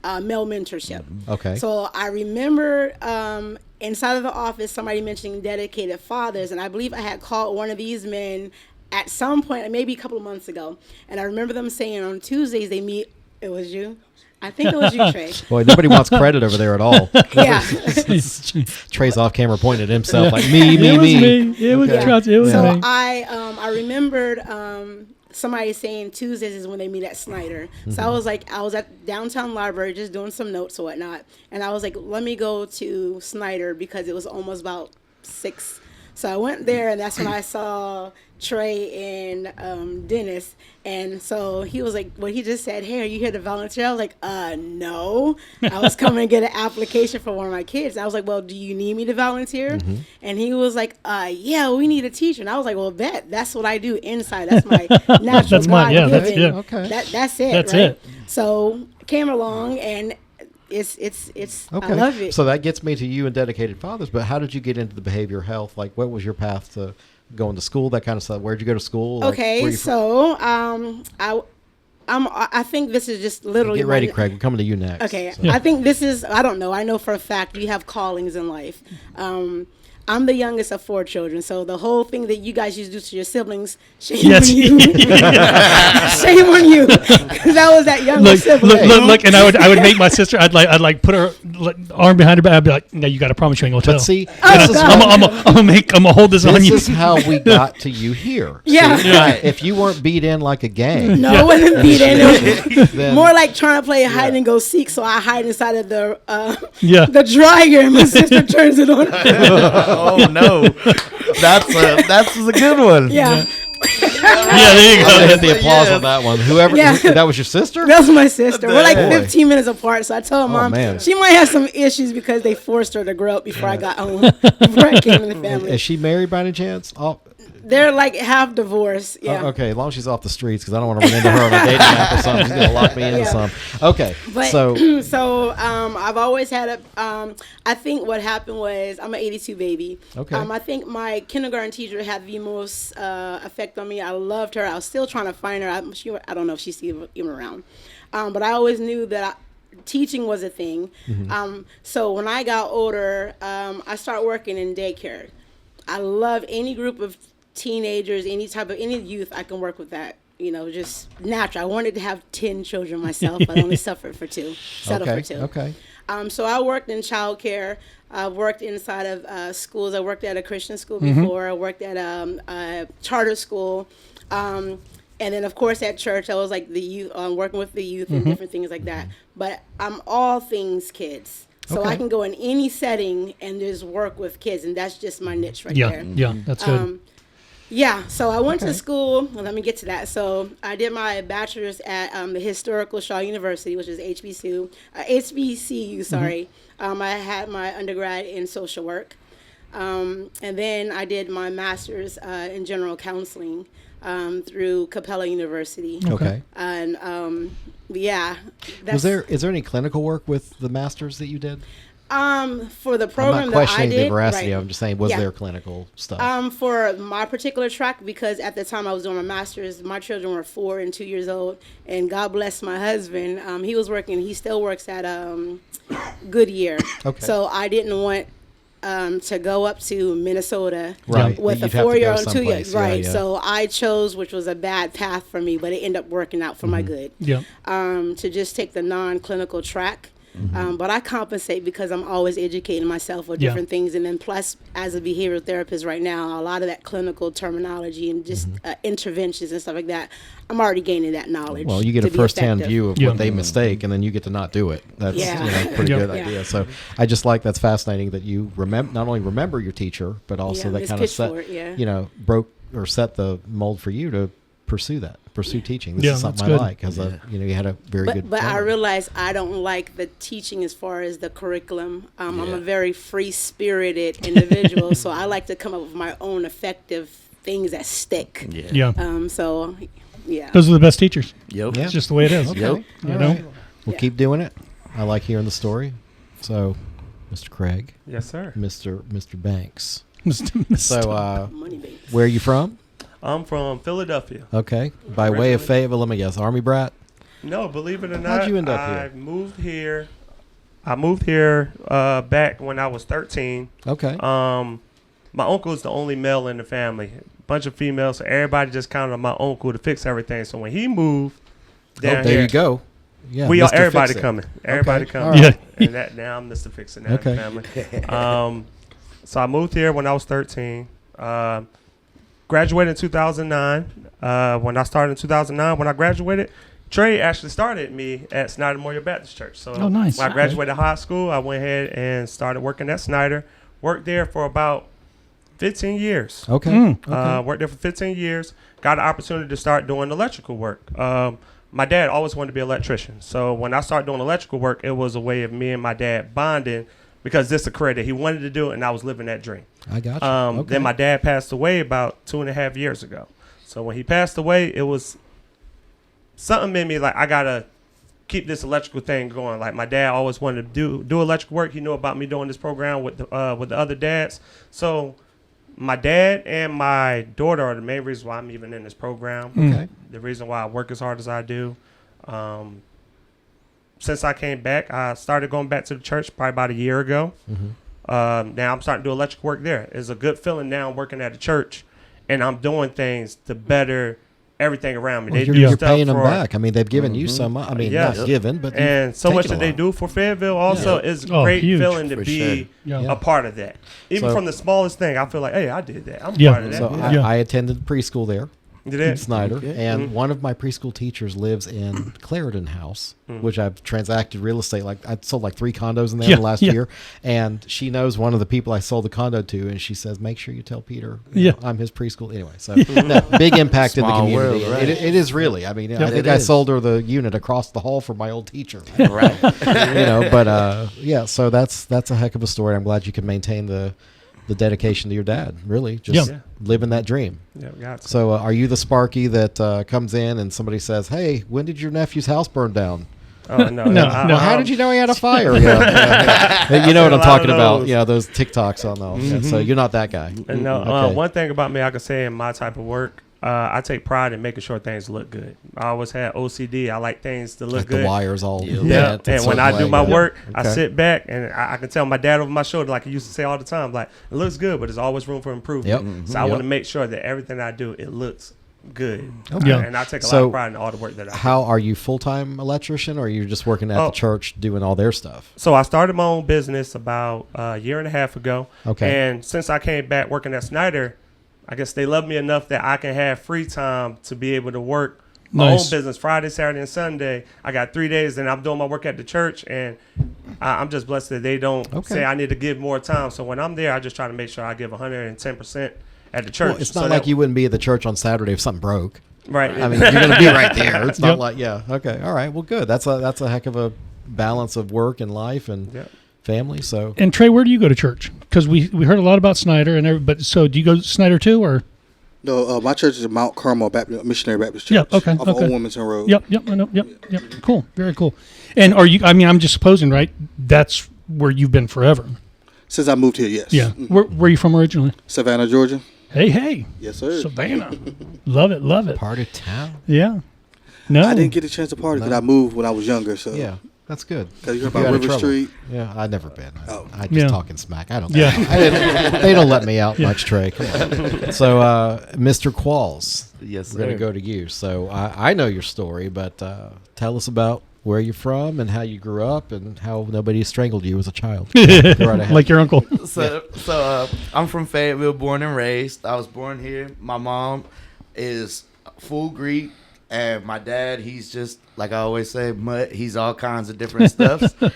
male mentorship. Okay. So I remember inside of the office somebody mentioning dedicated fathers, and I believe I had called one of these men at some point, maybe a couple of months ago, and I remember them saying on Tuesdays they meet. It was you. I think it was you, Trey. Boy, nobody wants credit over there at all. Yeah. Trey's off camera pointing at himself like me. It was Okay. It was So me. I remembered somebody saying Tuesdays is when they meet at Snyder. So I was at downtown library just doing some notes or whatnot, and I was like, let me go to Snyder because it was almost about 6. So I went there, and that's when I saw Trey and Dennis. And so he was like, well, he just said, "Hey, are you here to volunteer?" I was like, no. I was coming to get an application for one of my kids. I was like, well, do you need me to volunteer? And he was like, yeah, we need a teacher. And I was like, well, bet. That's what I do inside. That's my natural That's mine, yeah, God-given. yeah. Okay. That's it, That's right? it. So came along, and it's Okay. I love it. So that gets me to you and dedicated fathers. But how did you get into the behavioral health? Like, what was your path to going to school? That kind of stuff. Where'd you go to school? Like, where Okay, you so I think this is just literally get ready, my- Craig. We're coming to you next. Okay, So- I think this is, I don't know. I know for a fact we have callings in life. I'm the youngest of 4 children, so the whole thing that you guys used to do to your siblings, shame Yes. on you. Shame on you, because I was that younger sibling. Look, and I would make my sister. I'd like put her arm behind her back. I'd be like, "No, you got to promise you ain't gonna tell." But see, Oh, this is God. I'm gonna hold this on this you. is how we got to you here. Yeah. See, if you weren't beat in like a gang, No, it wasn't beat in. It was then more like trying to play hide and go seek. So I hide inside of the Yeah. the dryer, and my sister turns it on. Oh no, that's a good one. Yeah. Yeah, there you I'm gonna go. hit the applause on that one. Whoever Yeah. that was your sister. That was my sister. We're like Boy. 15 minutes apart, so I told Mom man. she might have some issues because they forced her to grow up before I got home, before I came in the family. Is she married by any chance? Oh, They're like half divorced. Yeah. okay. As long as she's off the streets, because I don't want to run into her on a dating app or something. She's gonna lock me into Yeah. something. Okay. But So I've always had I think what happened was I'm an 82 baby. Okay. I think my kindergarten teacher had the most effect on me. I loved her. I was still trying to find her. I don't know if she's even around. But I always knew that teaching was a thing. So when I got older, I started working in daycare. I love any group of teenagers, any youth. I can work with that. Just natural. I wanted to have 10 children myself, but I only suffered for 2. Settled for 2. Okay. So I worked in childcare. I worked inside of schools. I worked at a Christian school before. I worked at a charter school. And then, of course, at church, I was like the youth, working with the youth and different things like that. But I'm all things kids. So I can go in any setting and just work with kids. And that's just my niche right there. Yeah, that's good. Yeah, so I went to school. Well, let me get to that. So I did my bachelor's at the Historical Shaw University, which is HBCU. Sorry. I had my undergrad in social work, and then I did my master's in general counseling through Capella University. Okay. And yeah, Is there any clinical work with the masters that you did? For the I'm program not that I questioning did, the veracity. right. I'm just saying, was Yeah. there clinical stuff? For my particular track, because at the time I was doing my master's, my children were 4 and 2 years old, and God bless my husband. He was working. He still works at Goodyear. Okay. So I didn't want to go up to Minnesota Right. with You'd a have to go 4-year-old and 2-year. someplace. Yeah, Right. yeah. So I chose, which was a bad path for me, but it ended up working out for my good. Yeah. To just take the non-clinical track. But I compensate because I'm always educating myself with Yeah. different things. And then plus, as a behavioral therapist right now, a lot of that clinical terminology and just interventions and stuff like that, I'm already gaining that knowledge. Well, you get to a be first-hand effective. view of Yeah. what they mistake, and then you get to not do it. That's Yeah. pretty Yeah. good Yeah. idea. So I just like that's fascinating that you not only remember your teacher, but also Yeah, that Miss kind of set, Pitchford, yeah. broke or set the mold for you to pursue teaching. This Yeah, is something that's I good. like because you had a very good. But I memory. realize I don't like the teaching as far as the curriculum. I'm a very free-spirited individual, so I like to come up with my own effective things that stick. Yeah. So, yeah. Those are the best teachers. Yep. Yeah. It's just the way it is. Okay. Yep. You All know? right. We'll Yeah. keep doing it. I like hearing the story. So, Mr. Craig, Yes, sir. Mr. Banks. So, Money baby. Where are you from? I'm from Philadelphia. Okay. By way of Originally- Fayetteville, let me guess. Army brat? No, believe it or not, How'd you end up I here? moved here back when I was 13. Okay. My uncle is the only male in the family. Bunch of females, so everybody just counted on my uncle to fix everything. So when he moved down there here, you go. Yeah. we all Mr. everybody Fix-It. coming. Everybody Okay. coming. All right. Yeah. And that now I'm Mr. Fix-It now Okay. in the family. So I moved here when I was 13. Graduated in 2009. When I started in 2009, when I graduated, Trey actually started me at Snyder Memorial Baptist Church. So Oh, nice. when I graduated high school, I went ahead and started working at Snyder. Worked there for about 15 years. Okay. Mm. Worked there for 15 years. Got an opportunity to start doing electrical work. My dad always wanted to be an electrician. So when I started doing electrical work, it was a way of me and my dad bonding because this is a career that he wanted to do, and I was living that dream. I got you. Okay. Then my dad passed away about 2.5 years ago. So when he passed away, it was something in me like I gotta keep this electrical thing going. Like my dad always wanted to do electrical work. He knew about me doing this program with the other dads. So my dad and my daughter are the main reasons why I'm even in this program. Okay. The reason why I work as hard as I do. Since I came back, I started going back to the church probably about a year ago. Now I'm starting to do electrical work there. It's a good feeling now working at the church, and I'm doing things to better everything around me. Well, They you're, do you're stuff paying them for- back. I mean, they've given you so much. I mean, Yeah. not given, but and so you've much taken that a they lot. do for Fayetteville also is a Oh, great huge. feeling to For be sure. a part of that. Even So- from the smallest thing, I feel like, hey, I did that. I'm Yeah. part of that. So Yeah. I attended preschool there. Did in it? Snyder, Okay. and one of my preschool teachers lives in Clarendon House, which I've transacted real estate. Like I sold like 3 condos in there Yeah, the last yeah. year, and she knows one of the people I sold the condo to, and she says, "Make sure you tell Peter, Yeah. I'm his preschool." Anyway, so no, big impact in the Small community. world, right? It is really. I mean, I think It I is. sold her the unit across the hall from my old teacher. Right. But yeah, so that's a heck of a story. I'm glad you can maintain the dedication to your dad. Really, just Yeah. living that dream. Yeah, we got to. So, are you the Sparky that comes in and somebody says, "Hey, when did your nephew's house burn down?" Oh, no. No, I- no. Well, how did you know he had a fire? Yeah. You know what I'm A lot talking of about? those. Yeah, those TikToks on those. Yeah, so you're not that guy. And no, Okay. one thing about me I can say in my type of work, I take pride in making sure things look good. I always had OCD. I like things to look Like good. the wires all. Yeah. bent And when certain I do way, my yeah. work, I Okay. sit back and I can tell my dad over my shoulder, like he used to say all the time, like, it looks good, but there's always room for improvement. Yep. So I Yep. want to make sure that everything I do, it looks good. Okay. Yeah. And I take a lot So, of pride in all the work that I do. How are you full time electrician, or are you just working at Oh. the church doing all their stuff? So I started my own business about a year and a half ago. Okay. And since I came back working at Snyder, I guess they love me enough that I can have free time to be able to work my Nice. own business Friday, Saturday, and Sunday. I got 3 days, and I'm doing my work at the church, and I'm just blessed that they don't Okay. say I need to give more time. So when I'm there, I just try to make sure I give 110% at the church. Well, it's So not that- like you wouldn't be at the church on Saturday if something broke. right. I mean, you're going to be right there. It's not Yep. like, yeah, okay, all right, well, good. That's a heck of a balance of work and life and Yep. family. So, And Trey, where do you go to church? Because we heard a lot about Snyder and everybody. So do you go to Snyder too, or? No, my church is Mount Carmel Baptist, Missionary Baptist Church. Yeah, okay, Off okay. Old Wilmington Road. Yep, I know. Yep. Cool, very cool. And are you? I mean, I'm just supposing, right? That's where you've been forever. Since I moved here, yes. Yeah. Where are you from originally? Savannah, Georgia. Hey. Yes, sir. Savannah. Love it. Part of town. Yeah. No. I didn't get a chance to party because I moved when I was younger. So Yeah, that's good. Because you heard about River Street. Yeah, I've never been. Oh. I just Yeah. talking smack. I don't. Yeah. They don't let me out much, Trey. Come on. So, Mr. Qualls, Yes, we're going to go to you. So I know your story, but tell us about where you're from and how you grew up and how nobody strangled you as a child. Go right ahead. Like your uncle. So I'm from Fayetteville, born and raised. I was born here. My mom is full Greek, and my dad, he's just, like I always say, mutt. He's all kinds of different stuff. So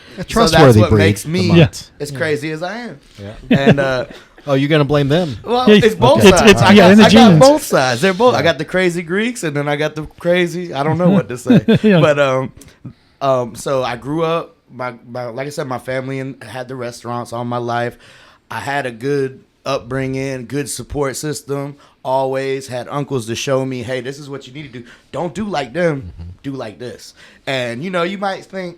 that's what breed, makes me the mutt. as crazy as I am. Yeah. And Oh, you're going to blame them? well, Yeah, it's both okay. sides. It's in the I got genes. both sides. They're both. I got the crazy Greeks, and then I got the crazy. I don't know what to say. Yeah. But so I grew up. My like I said, my family had the restaurants all my life. I had a good upbringing, good support system. Always had uncles to show me, hey, this is what you need to do. Don't do like them. Do like this. And you might think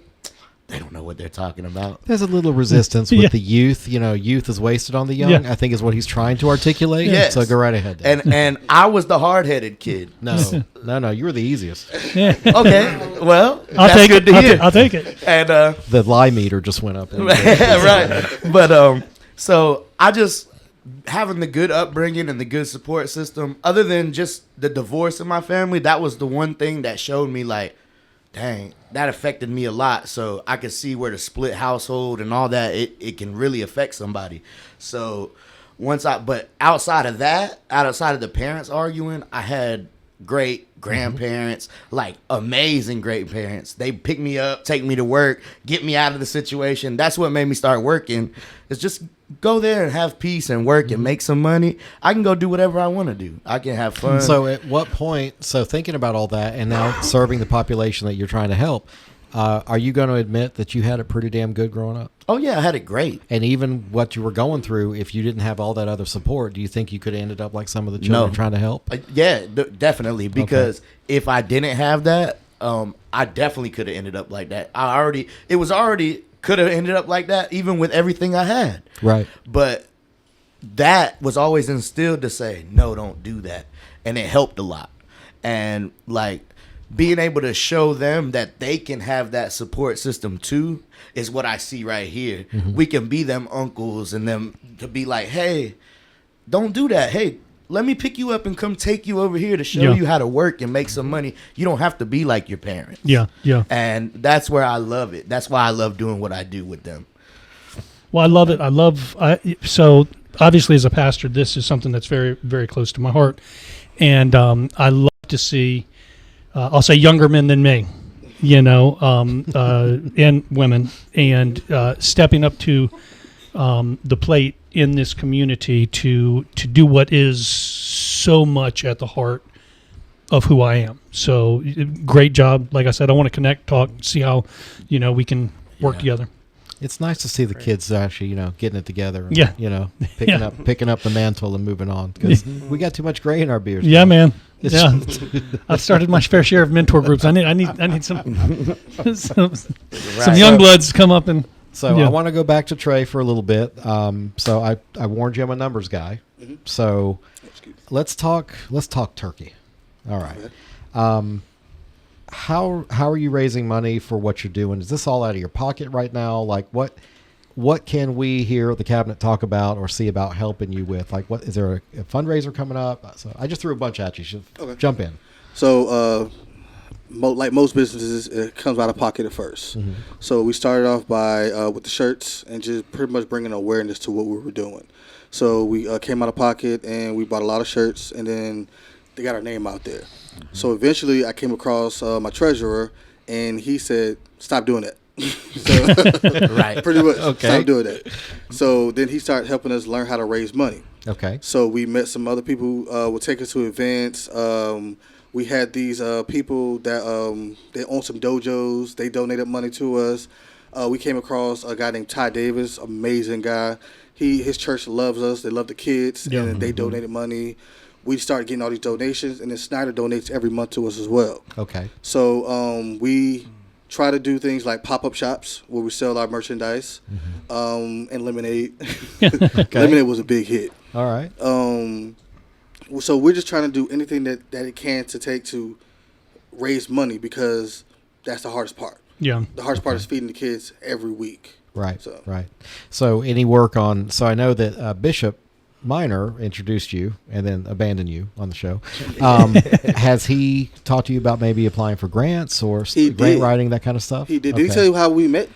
they don't know what they're talking about. There's a little resistance with Yeah. the youth. Youth is wasted on the young, Yeah. I think is what he's trying to articulate. Yes. So go right ahead. Dan. And I was the hard-headed kid. No, you were the easiest. Okay, well, I'll that's take good it. to hear. I'll take it. And The lie meter just went up. right. But so I just having the good upbringing and the good support system, other than just the divorce in my family, that was the one thing that showed me like, dang, that affected me a lot. So I could see where the split household and all that, it can really affect somebody. So but outside of that, outside of the parents arguing, I had great grandparents, like amazing great parents. They pick me up, take me to work, get me out of the situation. That's what made me start working. It's just go there and have peace and work and make some money. I can go do whatever I want to do. I can have fun. So at what point, thinking about all that and now serving the population that you're trying to help, are you going to admit that you had it pretty damn good growing up? Oh yeah, I had it great. And even what you were going through, if you didn't have all that other support, do you think you could have ended up like some of the children trying to help? Yeah, definitely. Because if I didn't have that, I definitely could have ended up like that. Could have ended up like that even with everything I had. Right. But that was always instilled to say, no, don't do that. And it helped a lot. And like being able to show them that they can have that support system too is what I see right here. Mm-hmm. We can be them uncles and them to be like, hey, don't do that. Hey, let me pick you up and come take you over here to show you how to work and make some money. You don't have to be like your parents. Yeah. And that's where I love it. That's why I love doing what I do with them. Well, I love it. So obviously as a pastor, this is something that's very, very close to my heart. And I love to see, I'll say younger men than me, and women, and stepping up to the plate in this community to do what is so much at the heart of who I am. So great job. Like I said, I want to connect, talk, see how, we can work together. It's nice to see the kids actually, getting it together. And, Yeah. picking up the mantle and moving on because we got too much gray in our beards. Yeah, man. Yeah, I've started my fair share of mentor groups. I need some some young bloods come up and. So I want to go back to Trey for a little bit. So I warned you I'm a numbers guy. Mm-hmm. So let's talk turkey. All right. How are you raising money for what you're doing? Is this all out of your pocket right now? Like what can we here at the cabinet talk about or see about helping you with? Like what is there a fundraiser coming up? So I just threw a bunch at you. You should jump in. So like most businesses, it comes out of pocket at first. Mm-hmm. So we started off by with the shirts and just pretty much bringing awareness to what we were doing. So we came out of pocket and we bought a lot of shirts, and then they got our name out there. Mm-hmm. So eventually I came across my treasurer, and he said, stop doing that. So, right. Pretty much. Okay. Stop doing that. So then he started helping us learn how to raise money. Okay. So we met some other people who would take us to events. We had these people that they own some dojos. They donated money to us. We came across a guy named Ty Davis, amazing guy. His church loves us. They love the kids, and they donated money. We started getting all these donations, and then Snyder donates every month to us as well. Okay. So we try to do things like pop-up shops where we sell our merchandise, and lemonade. Lemonade was a big hit. All right. So we're just trying to do anything that it can to take to raise money, because that's the hardest part. Yeah. The hardest part is feeding the kids every week. Right. So. Right. So any work on? So I know that Bishop Minor introduced you and then abandoned you on the show. Has he talked to you about maybe applying for grants or grant writing, that kind of stuff? He did. Did he tell you how we met?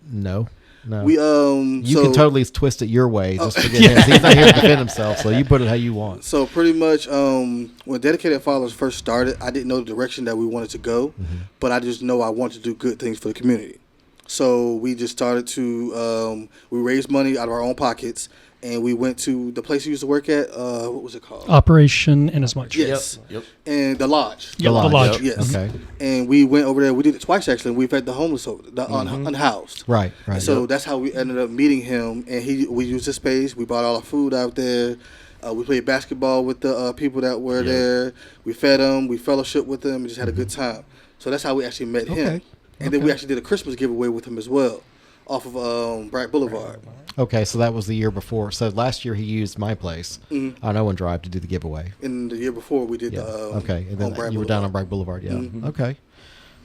No. We you can totally twist it your way. Just forget him. He's not here to defend himself, so you put it how you want. So pretty much, when Dedicated Fathers first started, I didn't know the direction that we wanted to go, but I just know I wanted to do good things for the community. So we just started to we raised money out of our own pockets, and we went to the place we used to work at. What was it called? Operation Inasmuch. Yes. Yep. And the lodge. Yep, the lodge. Yes. Okay. And we went over there. We did it twice, actually. And we fed the homeless over, the unhoused. Right. Right. So that's how we ended up meeting him. And we used his space. We bought all our food out there. We played basketball with the people that were there. We fed them. We fellowshiped with them. And just had a good time. So that's how we actually met him. And then we actually did a Christmas giveaway with him as well, off of Bright Boulevard. Okay, so that was the year before. So last year he used my place on Owen Drive to do the giveaway. And the year before we did the okay, and then on Bright you were down on Bright Boulevard. Yeah. Okay.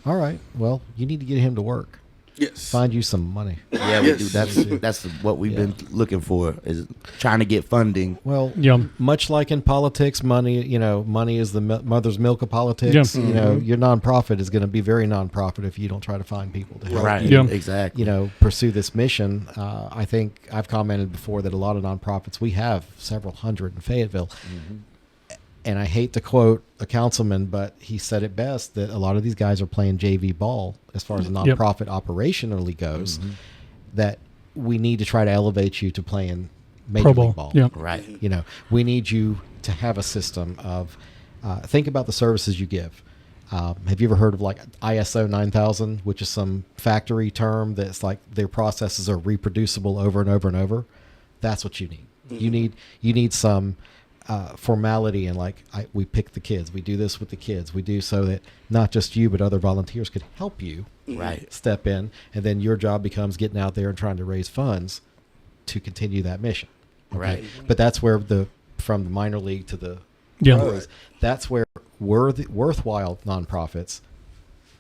All right. Well, you need to get him to work. Yes. Find you some money. Yeah, we do. That's what we've been looking for, is trying to get funding. Well, much like in politics, money is the mother's milk of politics. Yeah. Your nonprofit is going to be very nonprofit if you don't try to find people to help you. Yeah. Exactly. Pursue this mission. I think I've commented before that a lot of nonprofits, we have several hundred in Fayetteville. And I hate to quote a councilman, but he said it best, that a lot of these guys are playing JV ball as far as a nonprofit operationally goes, that we need to try to elevate you to playing major league ball. Yeah. Right. We need you to have a system of, think about the services you give. Have you ever heard of like ISO 9000, which is some factory term that's like their processes are reproducible over and over and over? That's what you need. You need some formality, and we pick the kids. We do this with the kids. We do so that not just you, but other volunteers could help you step in, and then your job becomes getting out there and trying to raise funds to continue that mission. Okay? Right. But that's where from the minor league to the pros, that's where worthwhile nonprofits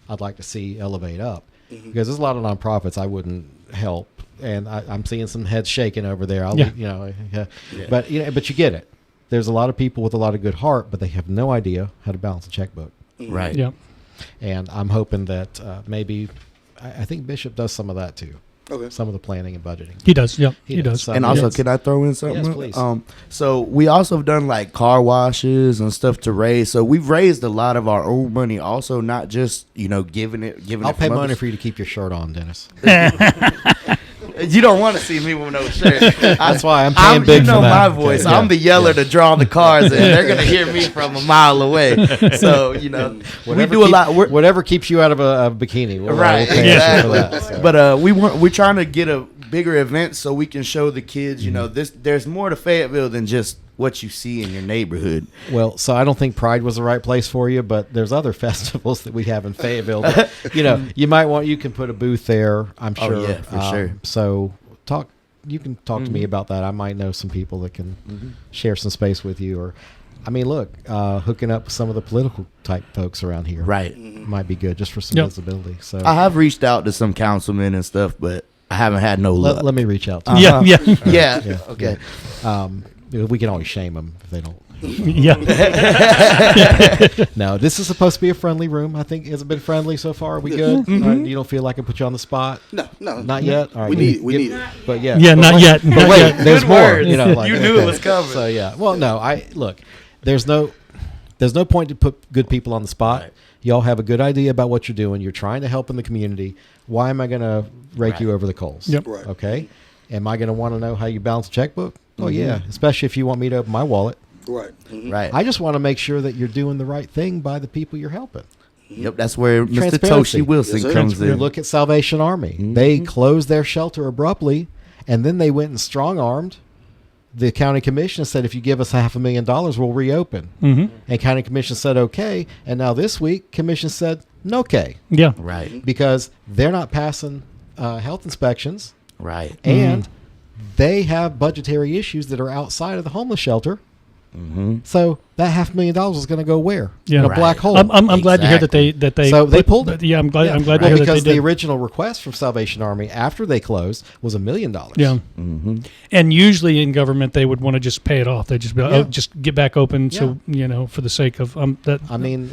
I'd like to see elevate up, because there's a lot of nonprofits I wouldn't help, and I'm seeing some heads shaking over there. But you get it. There's a lot of people with a lot of good heart, but they have no idea how to balance a checkbook. Right. Yeah. And I'm hoping that maybe, I think Bishop does some of that too. Okay. Some of the planning and budgeting. He does. Yeah. He does. So, And also, can I throw in something? Yes, please. So we also have done like car washes and stuff to raise. So we've raised a lot of our own money, also not just giving it. I'll pay money for you to keep your shirt on, Dennis. You don't want to see me with no shirt. That's why I'm paying big for that. My voice. Okay. I'm the yeller to draw the cars, and they're gonna hear me from a mile away. So we do a lot. Whatever keeps you out of a bikini, we'll pay exactly. for that. So. But we're trying to get a bigger event so we can show the kids. There's more to Fayetteville than just what you see in your neighborhood. Well, so I don't think Pride was the right place for you, but there's other festivals that we have in Fayetteville that, you can put a booth there, I'm sure. Oh, yeah, for sure. So you can talk to me about that. I might know some people that can share some space with you, or, hooking up with some of the political type folks around here. Right. Might be good just for some visibility. So I have reached out to some councilmen and stuff, but I haven't had no luck. Let me reach out to Yeah. Yeah. Okay. we can always shame them if they don't. Yeah. No, this is supposed to be a friendly room. I think has it been friendly so far? Are we good? You don't feel like I put you on the spot? No, not yet. All right, we need it. But yeah, not yet. But wait, there's Good more. words. You knew it was coming. So yeah, well, no, there's no point to put good people on the spot. Right. Y'all have a good idea about what you're doing. You're trying to help in the community. Why am I going to rake you over the coals? Yep. Right. Okay. Am I going to want to know how you balance a checkbook? Oh yeah, especially if you want me to open my wallet. Right. Right. I just want to make sure that you're doing the right thing by the people you're helping. Yep, that's where Mr. Transparency. Toshi Wilson Yes, sir. comes in. Look at Salvation Army. They closed their shelter abruptly, and then they went and strong-armed the county commission said, if you give us $500,000, we'll reopen. Mm-hmm. And county commission said, okay. And now this week, commission said, no, okay. Yeah. Right. Because they're not passing health inspections. Right. And they have budgetary issues that are outside of the homeless shelter. Mm-hmm. So that $500,000 is going to go where? Yeah. In a Right. black hole. I'm glad to hear that they So they pulled it. Yeah, I'm glad to Well, hear that because they the did. original request from Salvation Army after they closed was $1 million. Yeah. Mm-hmm. And usually in government they would want to just pay it off. They just be like, Yeah. oh, just get back open. So for the sake of that. I mean,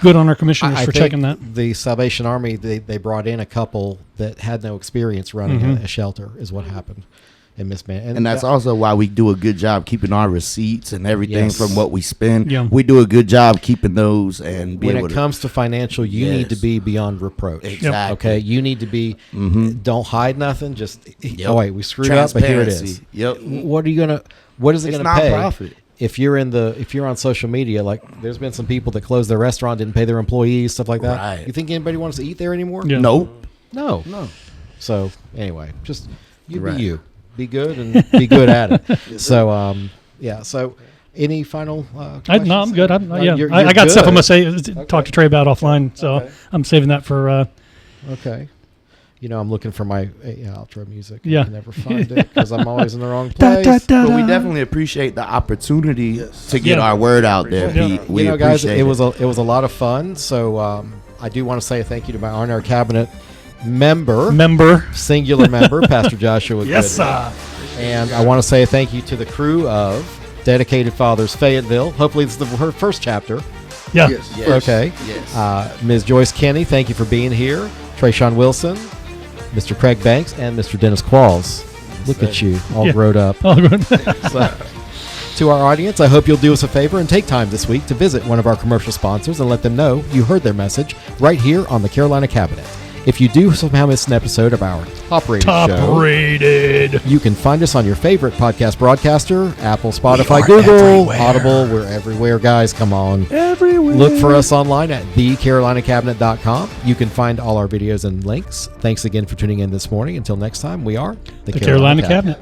good on our commissioners I for think checking that. the Salvation Army, they brought in a couple that had no experience running Mm-hmm. a shelter is what happened. And And that's also why we do a good job keeping our receipts and everything Yes. from what we spend. Yeah. We do a good job keeping those and be when able it to. comes to financial, you need to Yes. be beyond reproach. Exactly. Okay, you need to be. Don't hide nothing. Just Yep. oh wait, we screwed up, but here it is. Transparency. Yep. What are you gonna? What is it It's gonna pay? nonprofit. If you're on social media, like there's been some people that closed their restaurant, didn't pay their employees, stuff like that. Right. You think anybody wants to eat there anymore? Yeah. Nope. No. No. So anyway, just you Right. be you, be good and be good at it. So yeah. So any final? No, I'm good. You're I got stuff I'm good. gonna say. Talk to Trey about offline. So Okay. I'm saving that for. Okay. You know, I'm looking for my outro music. Yeah. I can never find it because I'm always in the wrong Da, place. da, da, But we da. definitely appreciate the opportunity Yes. to get Yeah. our word out there, Yeah. Pete. We You know, guys, appreciate it was a lot of fun. So I do want to say a thank you to my honor cabinet member, singular member, Pastor Joshua Yes, Goodman. sir. And I want to say a thank you to the crew of Dedicated Fathers Fayetteville. Hopefully, this is her first chapter. Yeah. Yes. Yes. Okay. Yes. Ms. Joyce Kenny, thank you for being here. Treishon Wilson, Mr. Craig Banks, and Mr. Dennis Qualls. Look at you, all Yeah. growed up. Oh, good. So, to our audience, I hope you'll do us a favor and take time this week to visit one of our commercial sponsors and let them know you heard their message right here on the Carolina Cabinet. If you do somehow miss an episode of our top-rated show, rated. you can find us on your favorite podcast broadcaster, Apple, Spotify, are Google, everywhere. Audible. We're everywhere, guys. Come on. Everywhere. Look for us online at thecarolinacabinet.com. You can find all our videos and links. Thanks again for tuning in this morning. Until next time, we are The Carolina Cabinet.